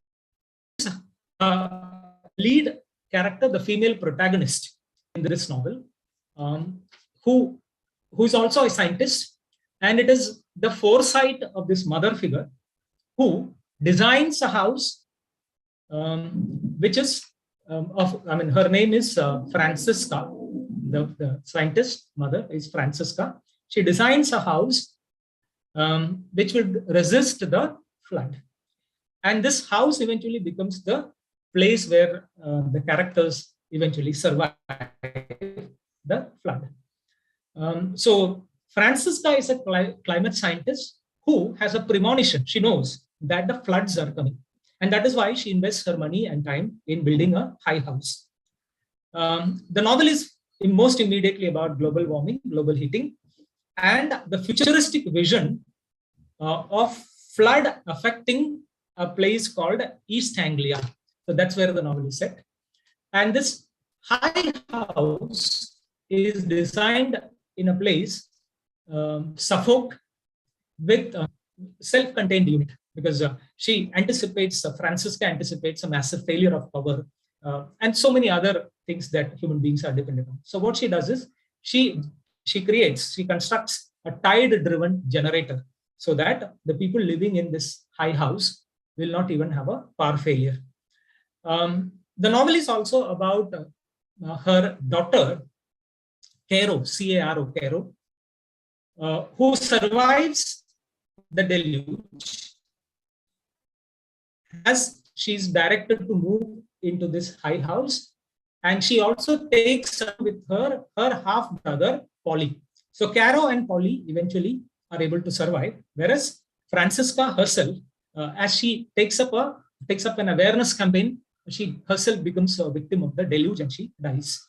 lead character, the female protagonist in this novel, who is also a scientist, and it is the foresight of this mother figure who designs a house, which is her name is Francisca. The scientist mother is Francisca. She designs a house which would resist the flood. And this house eventually becomes the place where the characters eventually survive the flood. So Francisca is a climate scientist who has a premonition. She knows that the floods are coming. And that is why she invests her money and time in building a high house. The novel is most immediately about global warming, global heating, and the futuristic vision of flood affecting a place called East Anglia. So that's where the novel is set. And this high house is designed in a place, Suffolk, with a self-contained unit, because Francisca anticipates a massive failure of power and so many other things that human beings are dependent on. So what she does is she constructs a tide-driven generator so that the people living in this high house will not even have a power failure. The novel is also about her daughter, Caro, C-A-R-O, Caro, who survives the deluge as she's directed to move into this high house. And she also takes with her half-brother, Polly. So Caro and Polly eventually are able to survive, whereas Francisca herself, as she takes up an awareness campaign, she herself becomes a victim of the deluge and she dies.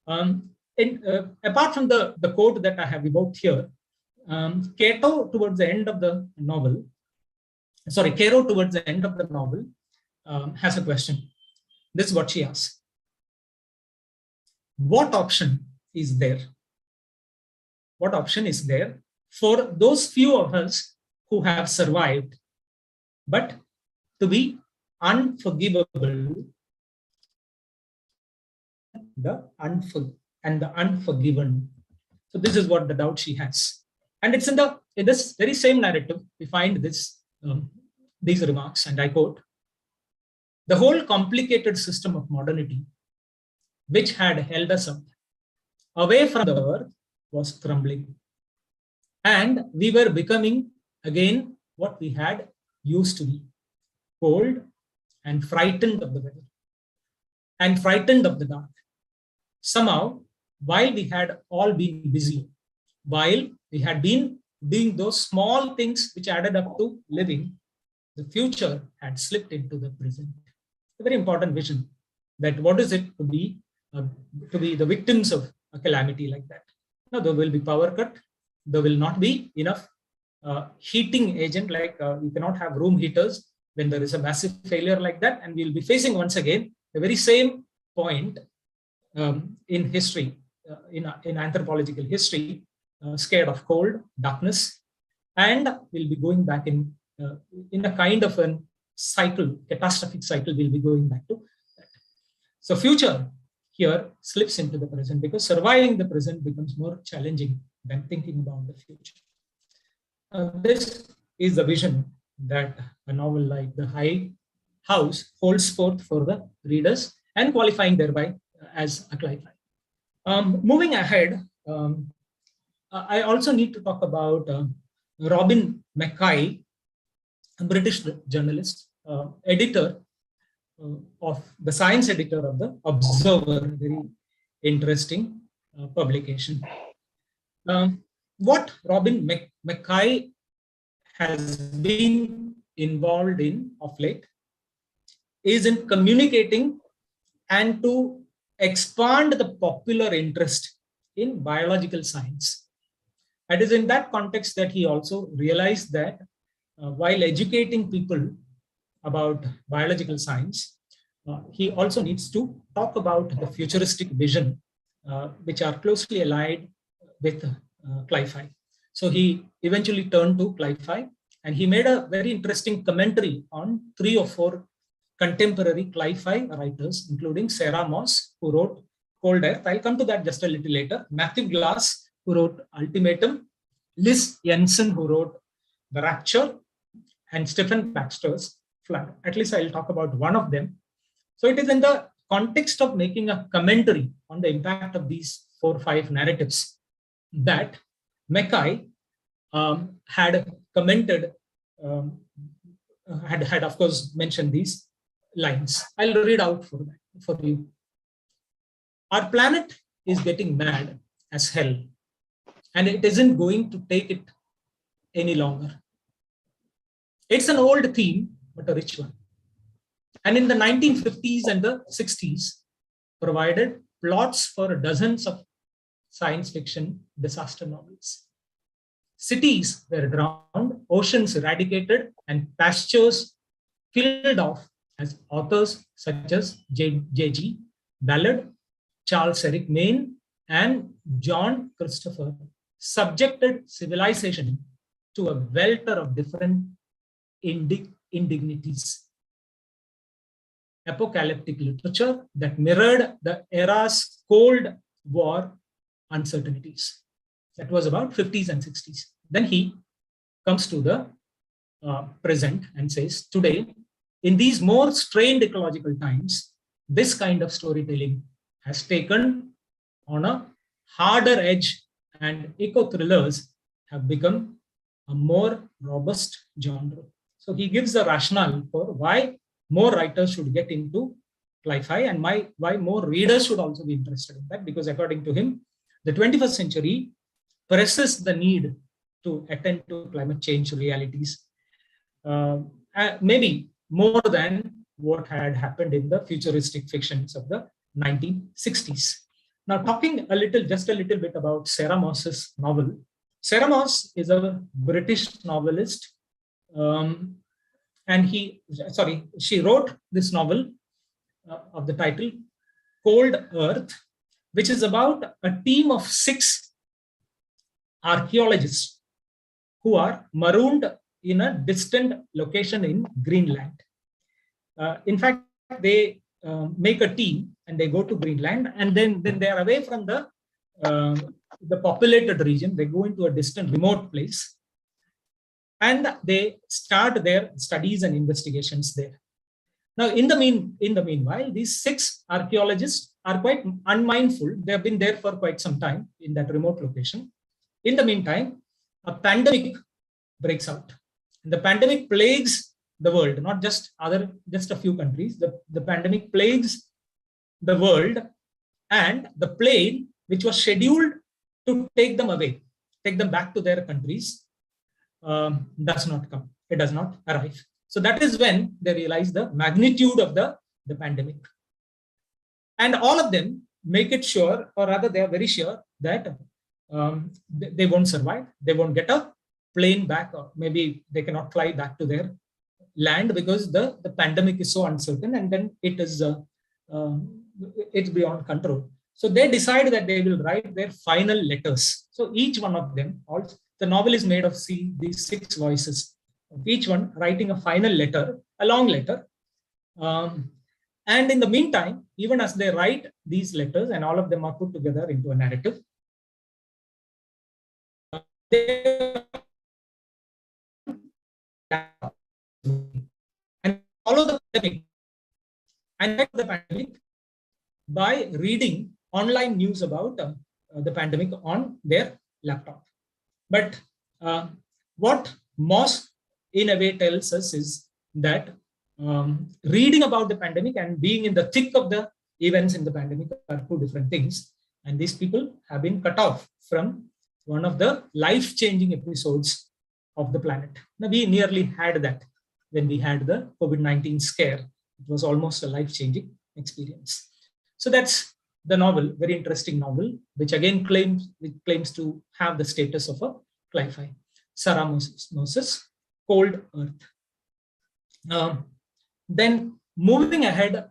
Apart from the quote that I have evoked here, Caro towards the end of the novel has a question. This is what she asks. What option is there? What option is there for those few of us who have survived, but to be unforgivable, the unforgiven? So this is what the doubt she has. And it's in this very same narrative, we find these remarks, and I quote, "The whole complicated system of modernity, which had held us up away from the earth, was crumbling. And we were becoming again what we had used to be, cold and frightened of the weather and frightened of the dark. Somehow, while we had all been busy, while we had been doing those small things which added up to living, the future had slipped into the present." A very important vision, that what is it to be the victims of a calamity like that. Now, there will be power cut. There will not be enough heating agent, like you cannot have room heaters when there is a massive failure like that. And we'll be facing once again the very same point in history, in anthropological history, scared of cold, darkness, and will be going back in a kind of a cycle, catastrophic cycle. Will be going back to that. So future here slips into the present because surviving the present becomes more challenging than thinking about the future. This is the vision that a novel like The High House holds forth for the readers and qualifying thereby as a cli-fi. Moving ahead, I also need to talk about Robin Mackay, a British journalist, editor of the science editor of the Observer, very interesting publication. What Robin Mackay has been involved in of late is in communicating and to expand the popular interest in biological science. It is in that context that he also realized that while educating people about biological science, he also needs to talk about the futuristic vision, which are closely allied with cli-fi. So he eventually turned to cli-fi, and he made a very interesting commentary on 3 or 4 contemporary cli-fi writers, including Sarah Moss, who wrote Cold Earth. I'll come to that just a little later. Matthew Glass, who wrote Ultimatum, Liz Jensen, who wrote The Rapture, and Stephen Baxter's Flood. At least I'll talk about one of them. So it is in the context of making a commentary on the impact of these 4 or 5 narratives that Mackay had commented, had of course mentioned these lines. I'll read out for you. Our planet is getting mad as hell, and it isn't going to take it any longer. It's an old theme, but a rich one. And in the 1950s and the 60s, provided plots for dozens of science fiction disaster novels. Cities were drowned, oceans eradicated, and pastures killed off as authors such as J.G. Ballard, Charles Eric Maine, and John Christopher subjected civilization to a welter of different indignities. Apocalyptic literature that mirrored the era's Cold War uncertainties. That was about 50s and 60s. Then he comes to the present and says, today, in these more strained ecological times, this kind of storytelling has taken on a harder edge, and eco-thrillers have become a more robust genre. So he gives the rationale for why more writers should get into cli-fi and why more readers should also be interested in that, because according to him, the 21st century presses the need to attend to climate change realities, maybe more than what had happened in the futuristic fictions of the 1960s. Now, talking just a little bit about Sarah Moss's novel. Sarah Moss is a British novelist, and she wrote this novel of the title Cold Earth, which is about a team of 6 archaeologists who are marooned in a distant location in Greenland. In fact, they make a team and they go to Greenland, and then they are away from the populated region. They go into a distant, remote place, and they start their studies and investigations there. Now, in the meanwhile, these 6 archaeologists are quite unmindful. They have been there for quite some time in that remote location. In the meantime, a pandemic breaks out. And the pandemic plagues the world, not just a few countries. The pandemic plagues the world, and the plane which was scheduled to take them away, take them back to their countries, does not come. It does not arrive. So that is when they realize the magnitude of the pandemic. And all of them make it sure, or rather they are very sure that they won't survive. They won't get a plane back, or maybe they cannot fly back to their land because the pandemic is so uncertain, and then it's beyond control. So they decide that they will write their final letters. So each one of them, also, the novel is made of these 6 voices, each one writing a final letter, a long letter. And in the meantime, even as they write these letters and all of them are put together into a narrative, they and follow the pandemic and the pandemic by reading online news about the pandemic on their laptop. But what Moss in a way tells us is that reading about the pandemic and being in the thick of the events in the pandemic are 2 different things. And these people have been cut off from one of the life-changing episodes of the planet. Now, we nearly had that when we had the COVID-19 scare. It was almost a life-changing experience. So that's the novel, very interesting novel, which again claims to have the status of a cli-fi. Sarah Moses, Cold Earth. Then moving ahead,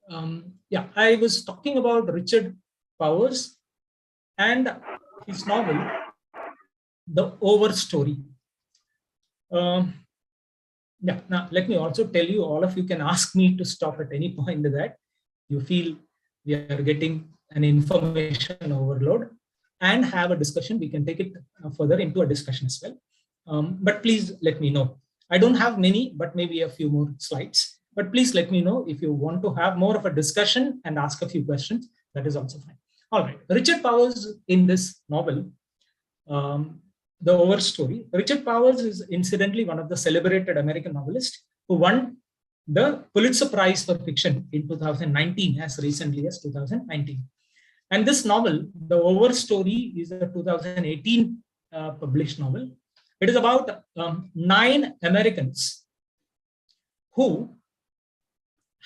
I was talking about Richard Powers and his novel, The Overstory. Now let me also tell you, all of you can ask me to stop at any point that you feel we are getting an information overload and have a discussion. We can take it further into a discussion as well. But please let me know. I don't have many, but maybe a few more slides. But please let me know if you want to have more of a discussion and ask a few questions. That is also fine. All right. Richard Powers in this novel, The Overstory. Richard Powers is incidentally one of the celebrated American novelists who won the Pulitzer Prize for Fiction in 2019, as recently as 2019. And this novel, The Overstory, is a 2018 published novel. It is about 9 Americans who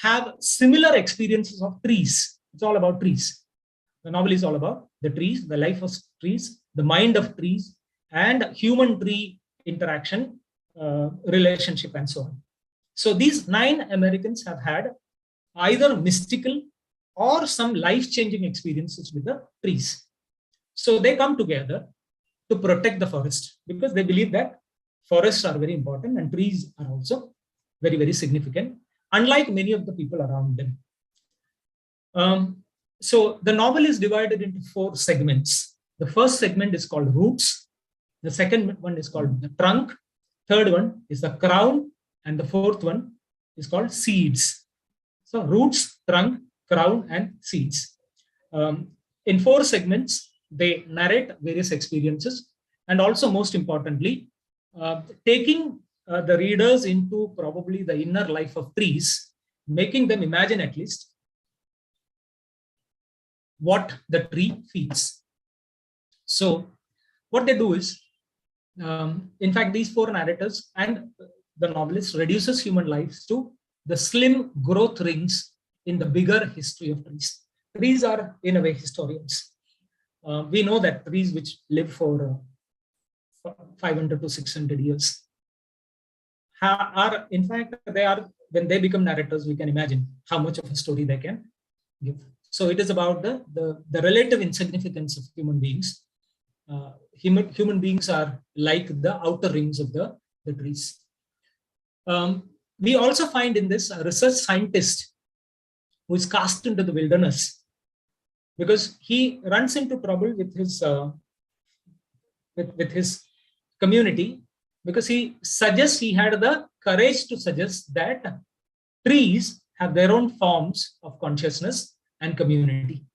have similar experiences of trees. It's all about trees. The novel is all about the trees, the life of trees, the mind of trees, and human-tree interaction, relationship, and so on. So these 9 Americans have had either mystical or some life-changing experiences with the trees. So they come together to protect the forest because they believe that forests are very important and trees are also very, very significant, unlike many of the people around them. So the novel is divided into 4 segments. The first segment is called Roots. The second one is called the Trunk. Third one is the Crown. And the fourth one is called Seeds. So Roots, Trunk, Crown, and Seeds. In 4 segments, they narrate various experiences. And also, most importantly, taking the readers into probably the inner life of trees, making them imagine at least what the tree feels. So what they do is, in fact, these 4 narrators and the novelist reduces human lives to the slim growth rings in the bigger history of trees. Trees are, in a way, historians. We know that trees which live for 500 to 600 years are, in fact, they are, when they become narrators, we can imagine how much of a story they can give. So it is about the relative insignificance of human beings. Human beings are like the outer rings of the trees. We also find in this a research scientist who is cast into the wilderness because he runs into trouble with his community, because he had the courage to suggest that trees have their own forms of consciousness and community.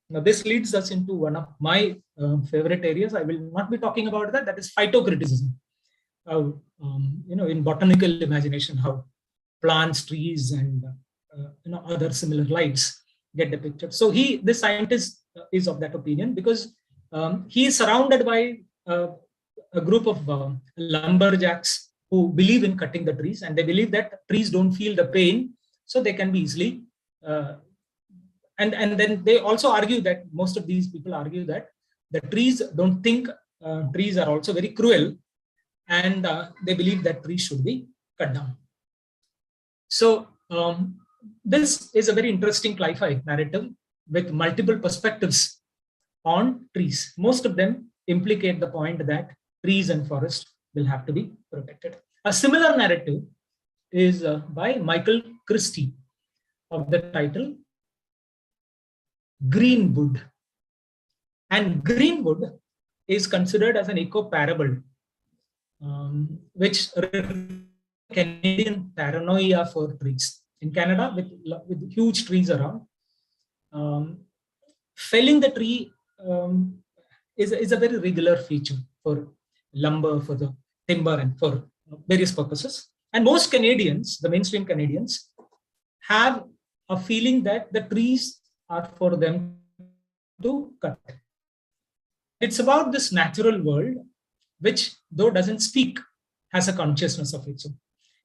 Now, this leads us into one of my favorite areas. I will not be talking about that. That is phytocriticism. In botanical imagination, how plants, trees, and other similar lives get depicted. So this scientist is of that opinion because he is surrounded by a group of lumberjacks who believe in cutting the trees, and they believe that trees don't feel the pain, so they can be easily. And then they also argue that most of these people argue that the trees don't think. Trees are also very cruel, and they believe that trees should be cut down. So this is a very interesting cli-fi narrative with multiple perspectives on trees. Most of them implicate the point that trees and forest will have to be protected. A similar narrative is by Michael Christie of the title Greenwood. And Greenwood is considered as an eco-parable, which Canadian paranoia for trees. In Canada, with huge trees around, felling the tree is a very regular feature for lumber, for the timber, and for various purposes. And most Canadians, the mainstream Canadians, have a feeling that the trees are for them to cut. It's about this natural world, which, though doesn't speak, has a consciousness of its own.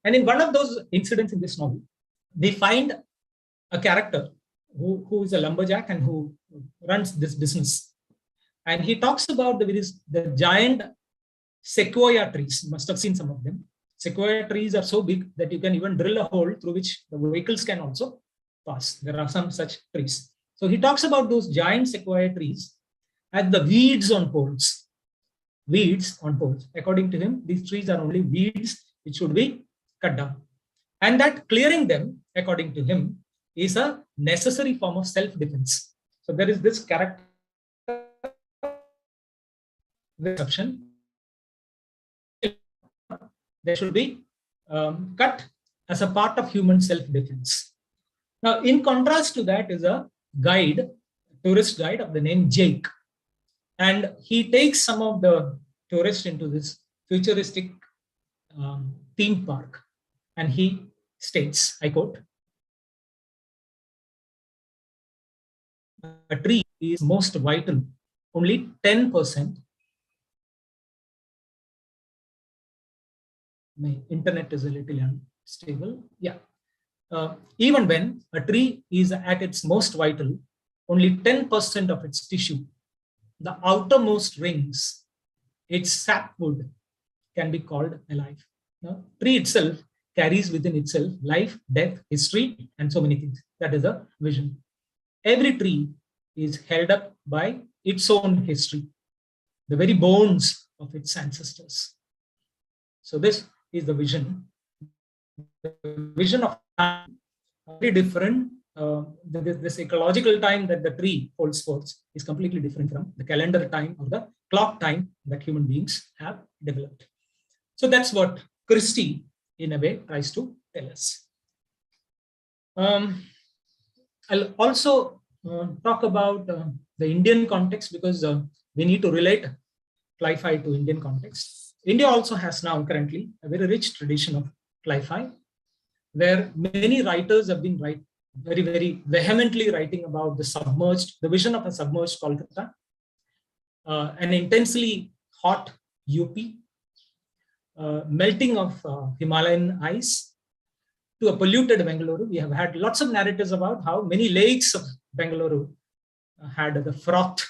And in one of those incidents in this novel, they find a character who is a lumberjack and who runs this business. And he talks about the giant sequoia trees. You must have seen some of them. Sequoia trees are so big that you can even drill a hole through which the vehicles can also pass. There are some such trees. So he talks about those giant sequoia trees as the weeds on poles. Weeds on poles. According to him, these trees are only weeds which should be cut down. And that clearing them, according to him, is a necessary form of self-defense. So there is this character exception. They should be cut as a part of human self-defense. Now, in contrast to that is a guide, tourist guide of the name Jake. And he takes some of the tourists into this futuristic theme park. And he states, I quote, "A tree is most vital. Only 10%. My internet is a little unstable. Yeah. Even when a tree is at its most vital, only 10% of its tissue, the outermost rings, its sapwood, can be called alive. Now, tree itself carries within itself life, death, history, and so many things. That is a vision. Every tree is held up by its own history, the very bones of its ancestors. So this is the vision. The vision of time, very different. This ecological time that the tree holds forth is completely different from the calendar time or the clock time that human beings have developed. So that's what Christie, in a way, tries to tell us. I'll also talk about the Indian context, because we need to relate cli-fi to Indian context. India also has now currently a very rich tradition of cli-fi, where many writers have been very, very vehemently writing about the vision of a submerged Kolkata, an intensely hot UP, melting of Himalayan ice, to a polluted Bengaluru. We have had lots of narratives about how many lakes of Bengaluru had the froth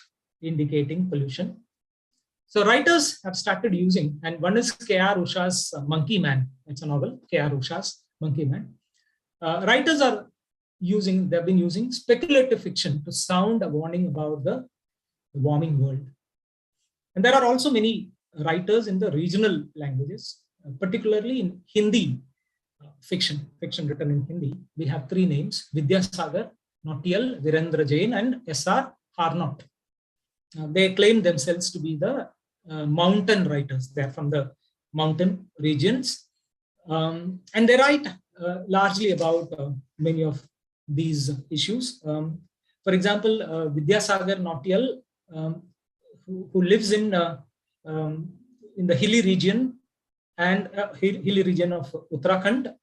indicating pollution. So writers have started using, and one is K.R. Usha's Monkey Man. It's a novel, K.R. Usha's Monkey Man. Writers are they've been using speculative fiction to sound a warning about the warming world. And there are also many writers in the regional languages, particularly in Hindi fiction written in Hindi. We have three names: Vidyasagar, Nautiyal, Virendra Jain, and S.R. Harnott. They claim themselves to be the mountain writers. They're from the mountain regions. And they write largely about many of these issues. For example, Vidyasagar Nautiyal, who lives in the hilly region of Uttarakhand,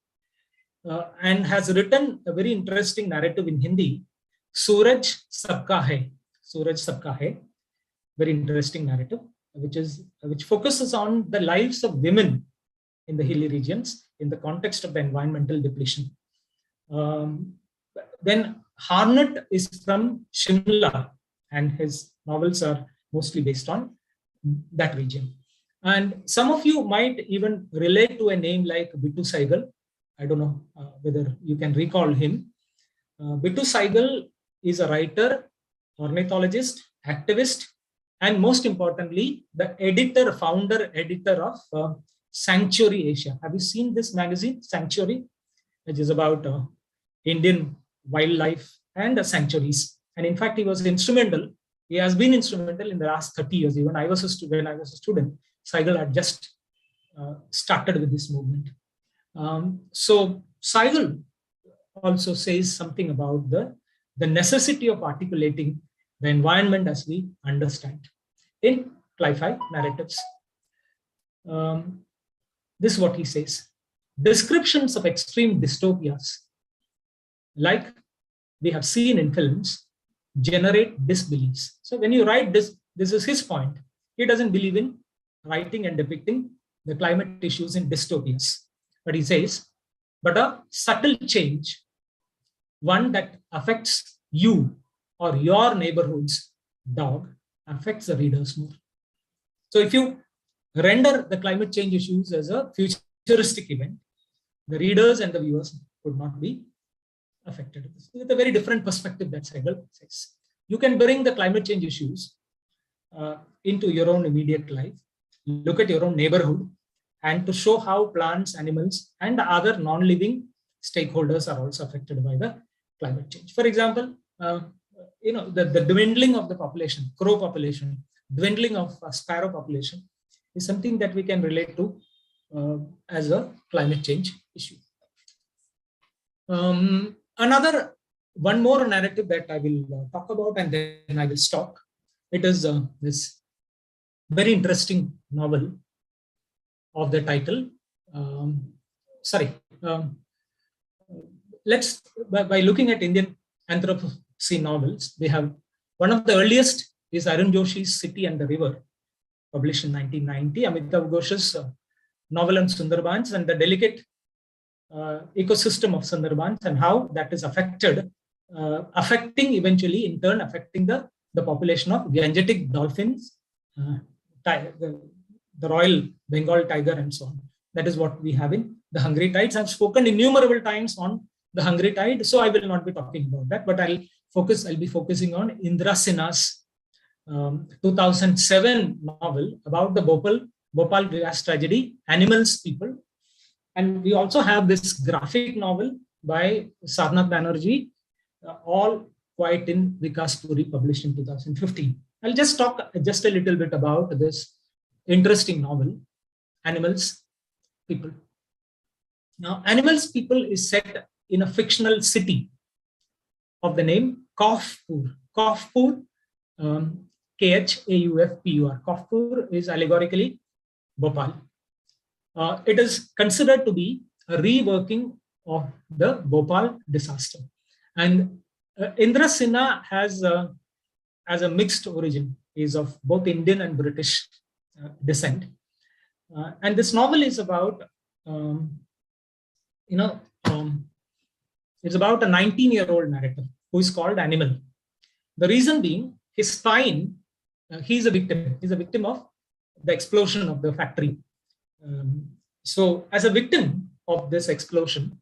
and has written a very interesting narrative in Hindi, Suraj Sabka Hai. Suraj Sabka Hai, very interesting narrative, which focuses on the lives of women in the hilly regions in the context of the environmental depletion. Then Harnott is from Shimla, and his novels are mostly based on that region. And some of you might even relate to a name like Bittu Saigal. I don't know whether you can recall him. Bittu Saigal is a writer, ornithologist, activist, and most importantly, the editor, founder, editor of Sanctuary Asia. Have you seen this magazine, Sanctuary, which is about Indian wildlife and sanctuaries? And in fact, he was instrumental. He has been instrumental in the last 30 years. Even when I was a student, Saigal had just started with this movement. So Saigal also says something about the necessity of articulating the environment as we understand in Cli-Fi narratives. This is what he says. Descriptions of extreme dystopias, like we have seen in films, generate disbeliefs. So when you write this, this is his point. He doesn't believe in writing and depicting the climate issues in dystopias. But he says, but a subtle change, one that affects you or your neighborhood's dog, affects the readers more. So if you render the climate change issues as a futuristic event, the readers and the viewers would not be affected. It's a very different perspective that Saigal says. You can bring the climate change issues into your own immediate life, look at your own neighborhood, and to show how plants, animals, and other non-living stakeholders are also affected by the climate change. For example, the dwindling of the population, crow population, dwindling of sparrow population is something that we can relate to as a climate change issue. One more narrative that I will talk about, and then I will stop. It is this very interesting novel of the title. Let's, by looking at Indian Anthropocene novels, we have one of the earliest is Arun Joshi's City and the River, published in 1990. Amitav Ghosh's novel on Sundarbans and the delicate ecosystem of Sundarbans and how that is affecting eventually, in turn, affecting the population of Gangetic dolphins, the Royal Bengal tiger, and so on. That is what we have in The Hungry Tides. I've spoken innumerable times on The Hungry Tide, so I will not be talking about that, but I'll be focusing on Indra Sinha's 2007 novel about the Bhopal gas tragedy, Animals, People. And we also have this graphic novel by Sadhnath Banerjee, All Quiet in Vikas Puri, published in 2015. I'll just talk just a little bit about this interesting novel, Animals, People. Now, Animals, People is set in a fictional city of the name Kaufpur. Kaufpur, Khaufpur. Kaufpur is allegorically Bhopal. It is considered to be a reworking of the Bhopal disaster. And Indra Sinha has a mixed origin. He is of both Indian and British descent. And this novel is about, it's about a 19-year-old narrator who is called Animal. The reason being, his spine, he's a victim. He's a victim of the explosion of the factory. So as a victim of this explosion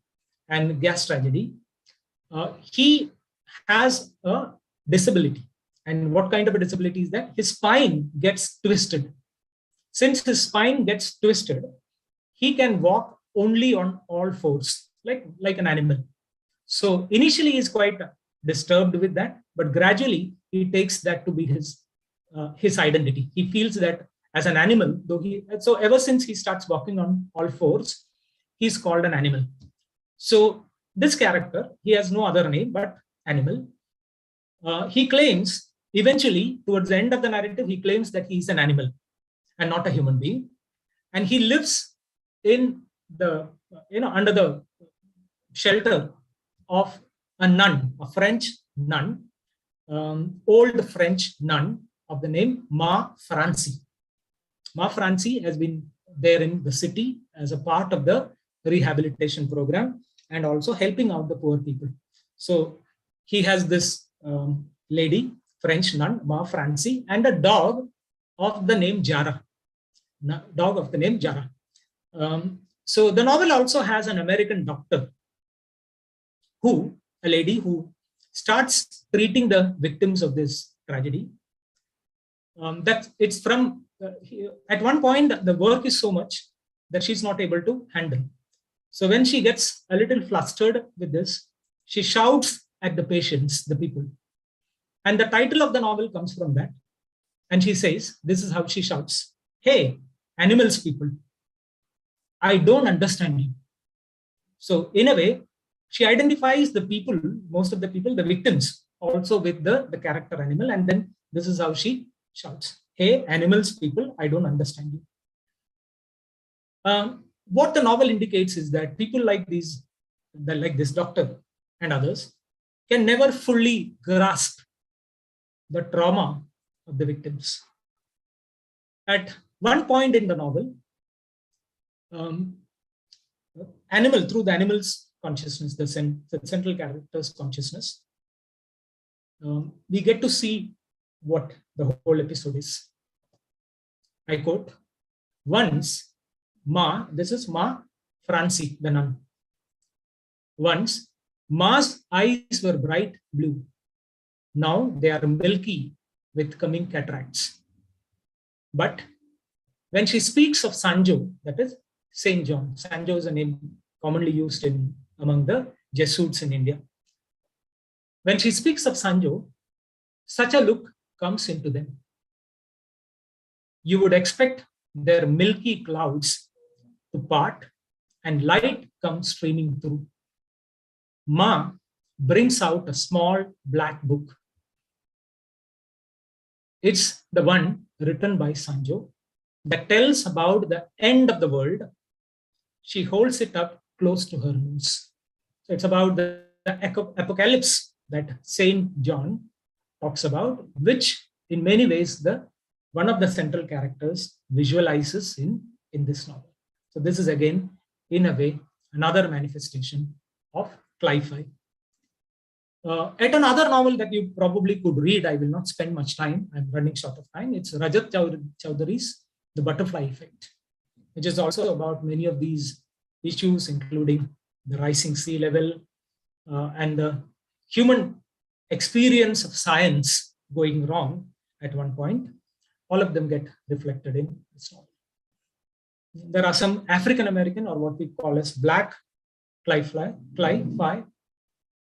and gas tragedy, he has a disability. And what kind of a disability is that? His spine gets twisted. Since his spine gets twisted, he can walk only on all fours, like an animal. So initially he's quite disturbed with that, but gradually he takes that to be his identity. He feels that as an animal, so ever since he starts walking on all fours, he's called an animal. So this character, he has no other name but Animal. He claims, eventually, towards the end of the narrative, he claims that he's an animal and not a human being. And he lives in the, under the shelter of a nun, a French nun, old French nun of the name Ma Francie. Ma Francie has been there in the city as a part of the rehabilitation program and also helping out the poor people. So he has this lady, French nun, Ma Francie, and a dog of the name Jara. So the novel also has an American doctor a lady who starts treating the victims of this tragedy. That it's from, at one point, the work is so much that she's not able to handle. So when she gets a little flustered with this, she shouts at the patients, the people. And the title of the novel comes from that. And she says, this is how she shouts, "Hey, animals people, I don't understand you." So in a way, she identifies the people, most of the people, the victims, also with the character animal. And then this is how she shouts, "Hey, animals people, I don't understand you." What the novel indicates is that people like these, like this doctor and others, can never fully grasp the trauma of the victims. At one point in the novel, through the animal's consciousness, the central character's consciousness, we get to see what the whole episode is. I quote, "Once, this is Ma Francie, the nun. Once, Ma's eyes were bright blue. Now they are milky with coming cataracts. But when she speaks of Sanjo, that is Saint John, Sanjo is a name commonly used among the Jesuits in India. When she speaks of Sanjo, such a look comes into them. You would expect their milky clouds to part and light comes streaming through. Ma brings out a small black book. It's the one written by Sanjo that tells about the end of the world. She holds it up close to her nose. So it's about the apocalypse that Saint John talks about, which in many ways one of the central characters visualizes in this novel. So this is again, in a way, another manifestation of Cli-Fi. At another novel that you probably could read, I will not spend much time, I'm running short of time, it's Rajat Chowdhury's The Butterfly Effect, which is also about many of these issues, including the rising sea level and the human experience of science going wrong at one point. All of them get reflected in this novel. There are some African-American, or what we call as Black Cli-Fi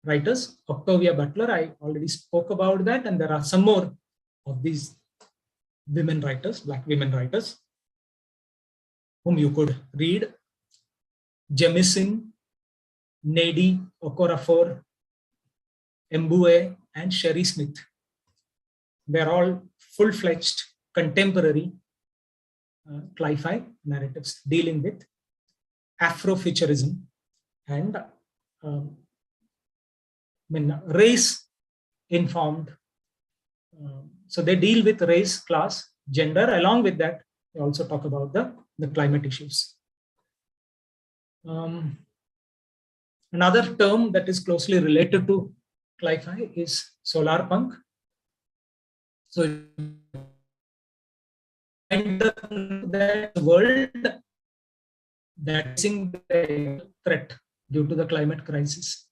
writers. Octavia Butler, I already spoke about that, and there are some more of these women writers, Black women writers, whom you could read. Jemisin, Nady Okorafor, Mbue, and Sherry Smith. They're all full-fledged contemporary Cli-Fi narratives dealing with Afrofuturism and race-informed. So they deal with race, class, gender. Along with that, they also talk about the climate issues. Another term that is closely related to Cli-Fi is solar punk. So the world that's in the threat due to the climate crisis.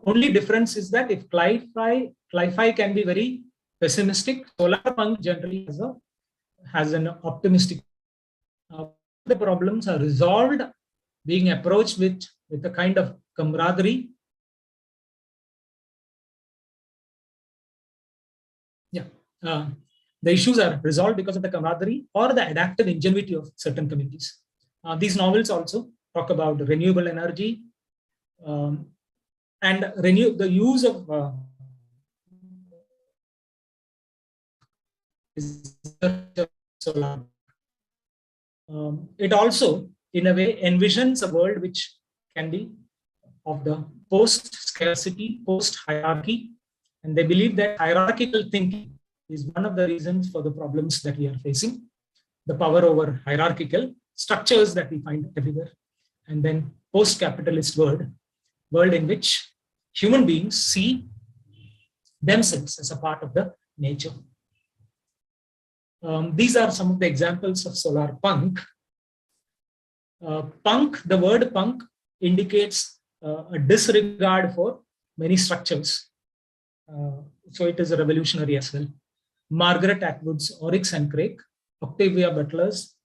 Only difference is that if Cli-Fi can be very pessimistic, solar punk generally has an optimistic. The problems are resolved, being approached with a kind of camaraderie. Yeah, the issues are resolved because of the camaraderie or the adaptive ingenuity of certain communities. These novels also talk about renewable energy and the use of solar. It also, in a way, envisions a world which can be of the post-scarcity, post-hierarchy, and they believe that hierarchical thinking is one of the reasons for the problems that we are facing, the power over hierarchical structures that we find everywhere, and then post-capitalist world in which human beings see themselves as a part of the nature. These are some of the examples of solar punk. The word punk indicates a disregard for many structures. So it is a revolutionary as well. Margaret Atwood's Oryx and Crake, Octavia Butler's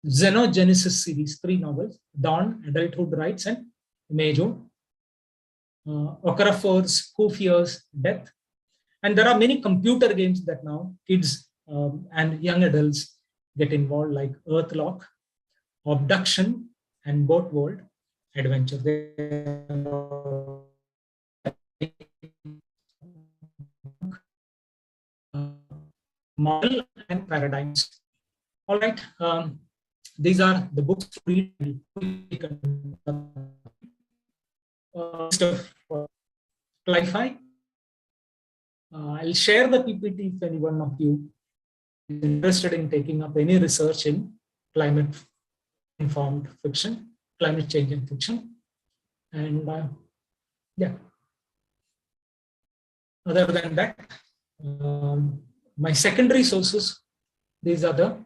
Xenogenesis series, 3 novels, Dawn, Adulthood Rights, and Imago. Okorafor's Who Fears Death. And there are many computer games that now kids and young adults get involved, like Earthlock, Abduction, and Boat World Adventure. Model and paradigms. All right, these are the books to read. Cli-Fi. I'll share the PPT if any one of you is interested in taking up any research in climate-informed fiction, climate change and fiction. And yeah, other than that, my secondary sources, these are the,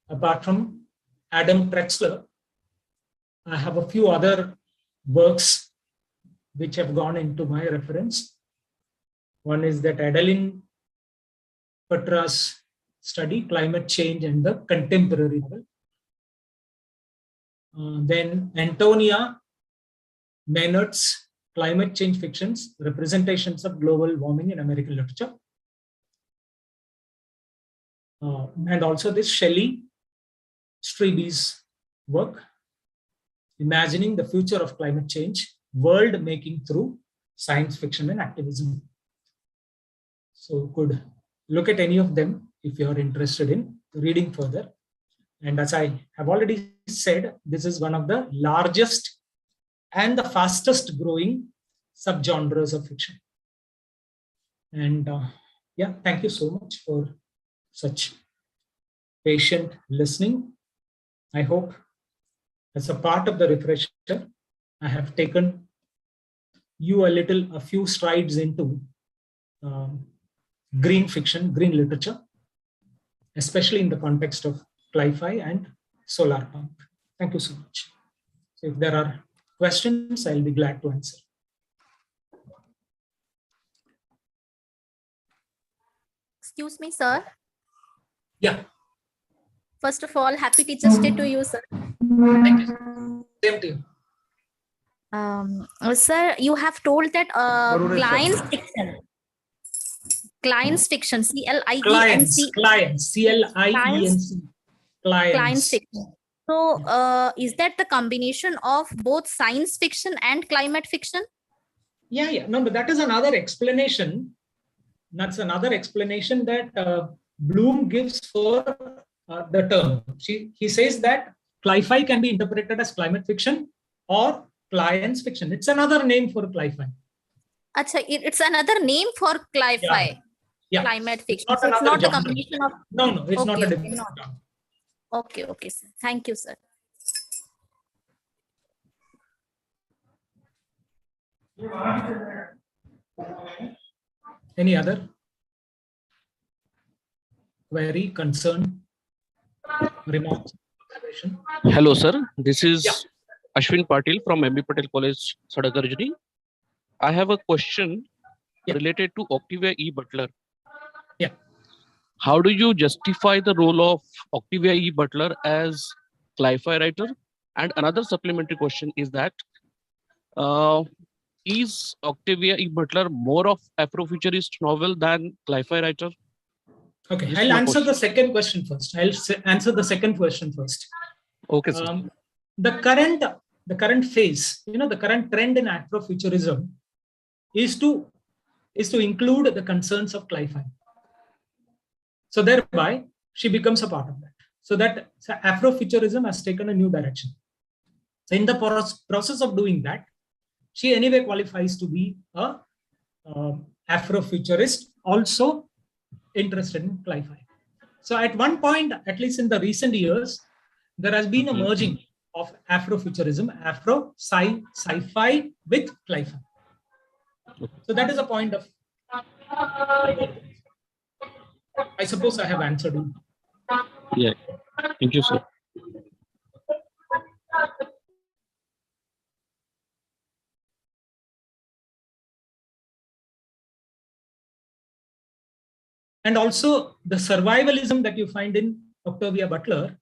apart from Adam Tretzler, I have a few other works which have gone into my reference. One is that Adeline Petra's study, Climate Change and the Contemporary Novel. Then Antonia Maynard's Climate Change Fictions, Representations of Global Warming in American Literature. And also this Shelley Streeby's work, Imagining the Future of Climate Change, World Making Through Science Fiction and Activism. So could look at any of them if you are interested in reading further. And as I have already said, this is one of the largest and the fastest growing subgenres of fiction. And yeah, thank you so much for such patient listening. I hope as a part of the refresher, I have taken you a few strides into green fiction, green literature, especially in the context of Cli-Fi and solar punk. Thank you so much. So if there are questions, I'll be glad to answer. Excuse me, sir. Yeah. First of all, happy Teachers' Day to you, sir. Thank you. Same to you. Sir, you have told that client's fiction. Client's fiction, C-L-I-E-N-C. Clients, C-L-I-E-N-C. Client's fiction. So is that the combination of both science fiction and climate fiction? Yeah. No, but that is another explanation. That's another explanation that Bloom gives for the term. He says that Cli-Fi can be interpreted as climate fiction or client's fiction. It's another name for Cli-Fi. Achha, it's another name for Cli-Fi. Yeah. Climate fiction. It's So it's not a genre. combination of. No, it's not a Okay, different. not. Okay, sir. Thank you, sir. Any other query, concern, remarks, observation? Hello, sir. This is Ashwin Patil from MB Patel College, Sadagarjuni. I have a question related to Octavia E. Butler. Yeah. How do you justify the role of Octavia E. Butler as Cli-Fi writer? And another supplementary question is that is Octavia E. Butler more of Afrofuturist novel than Cli-Fi writer? Okay, I'll answer the second question first. Okay, sir. The current phase, the current trend in Afrofuturism is to include the concerns of Cli-Fi. So thereby, she becomes a part of that. So Afrofuturism has taken a new direction. So in the process of doing that, she anyway qualifies to be a Afrofuturist, also interested in Cli-Fi. So at one point, at least in the recent years, there has been a merging of Afrofuturism, sci-fi with Cli-Fi. So that is a point of. I suppose I have answered you. Yeah. Thank you, sir. And also the survivalism that you find in Octavia Butler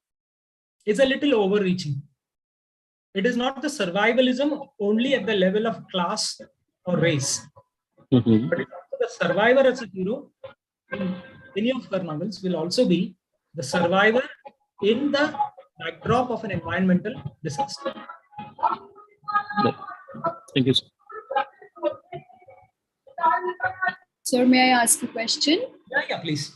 is a little overreaching. It is not the survivalism only at the level of class or race, but it's also the survivor as a hero in many of her novels will also be the survivor in the backdrop of an environmental disaster. Thank you, sir. Sir, may I ask a question? Yeah, please.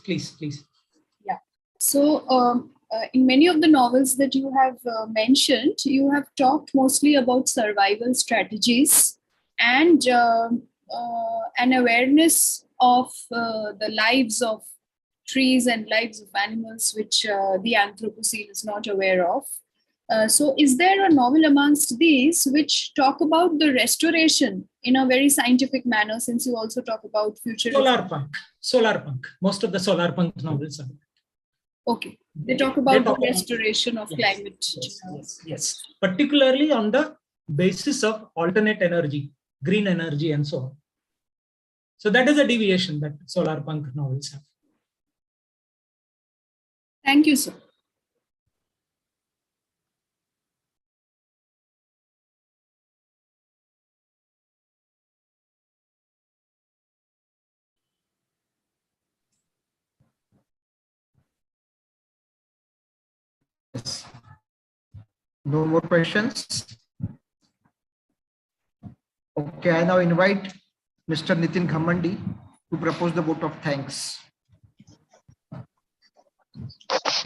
Yeah. So in many of the novels that you have mentioned, you have talked mostly about survival strategies and an awareness of the lives of trees and lives of animals, which the Anthropocene is not aware of. So is there a novel amongst these which talk about the restoration in a very scientific manner, since you also talk about future? Solar punk. Most of the solar punk novels are. Okay. They talk about the restoration of climate. Yes. Particularly on the basis of alternate energy, green energy and so on. So that is a deviation that solar punk novels have. Thank you, sir. Yes. No more questions? Okay, I now invite Mr. Nitin Ghammandi to propose the vote of thanks.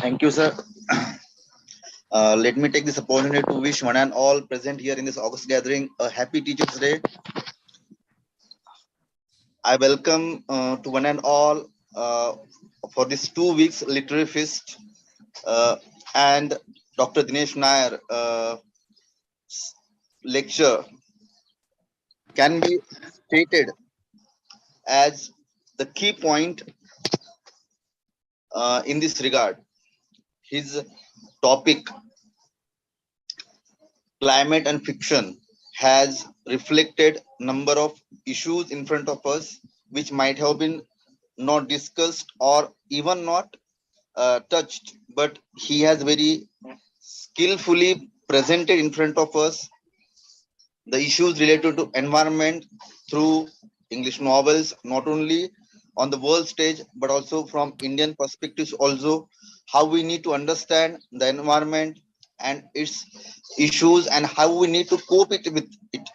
Thank you, sir. Let me take this opportunity to wish one and all present here in this August gathering a happy Teachers' Day. I welcome to one and all for this 2 weeks literary feast and Dr. Dinesh Nair lecture can be stated as the key point in this regard. His topic, climate and fiction, has reflected number of issues in front of us which might have been not discussed or even not touched, but he has very skillfully presented in front of us the issues related to environment through English novels, not only on the world stage but also from Indian perspectives, also how we need to understand the environment and its issues and how we need to cope with it,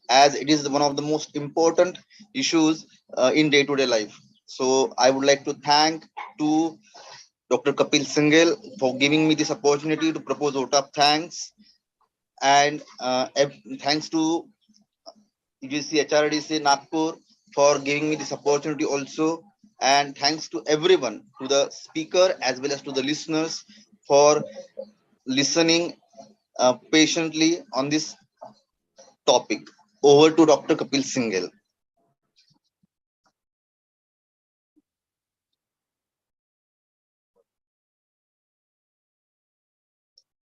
as it is one of the most important issues in day-to-day life. So I would like to thank to Dr. Kapil Singhal for giving me this opportunity to propose vote of thanks, and thanks to UGC HRDC Nagpur for giving me this opportunity also, and thanks to everyone, to the speaker as well as to the listeners for listening patiently on this topic. Over to Dr. Kapil Singhal.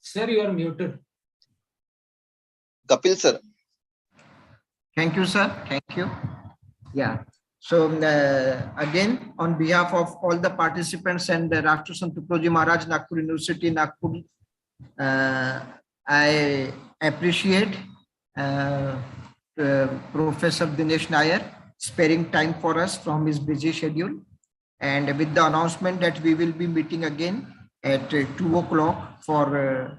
Sir, you are muted. Kapil sir. Thank you, sir. Thank you. Yeah. So again, on behalf of all the participants and Rashtrasant Tuproji Maharaj, Nagpur University, Nagpur, I appreciate Professor Dinesh Nair sparing time for us from his busy schedule, and with the announcement that we will be meeting again at 2 o'clock for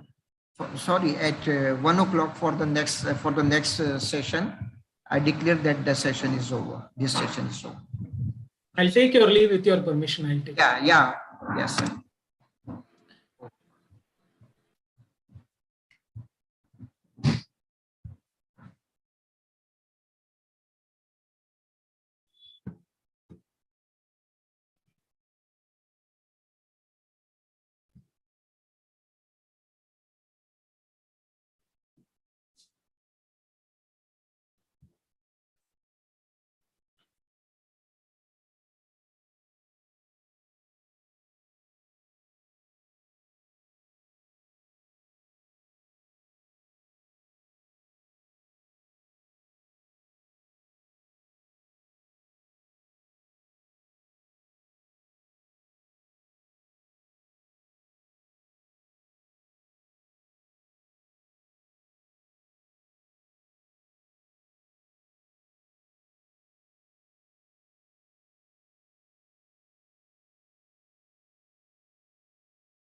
at 1 o'clock for the next session. I declare that the session is over. This session is over. I'll take your leave with your permission. I'll take. Yeah. Yes, sir.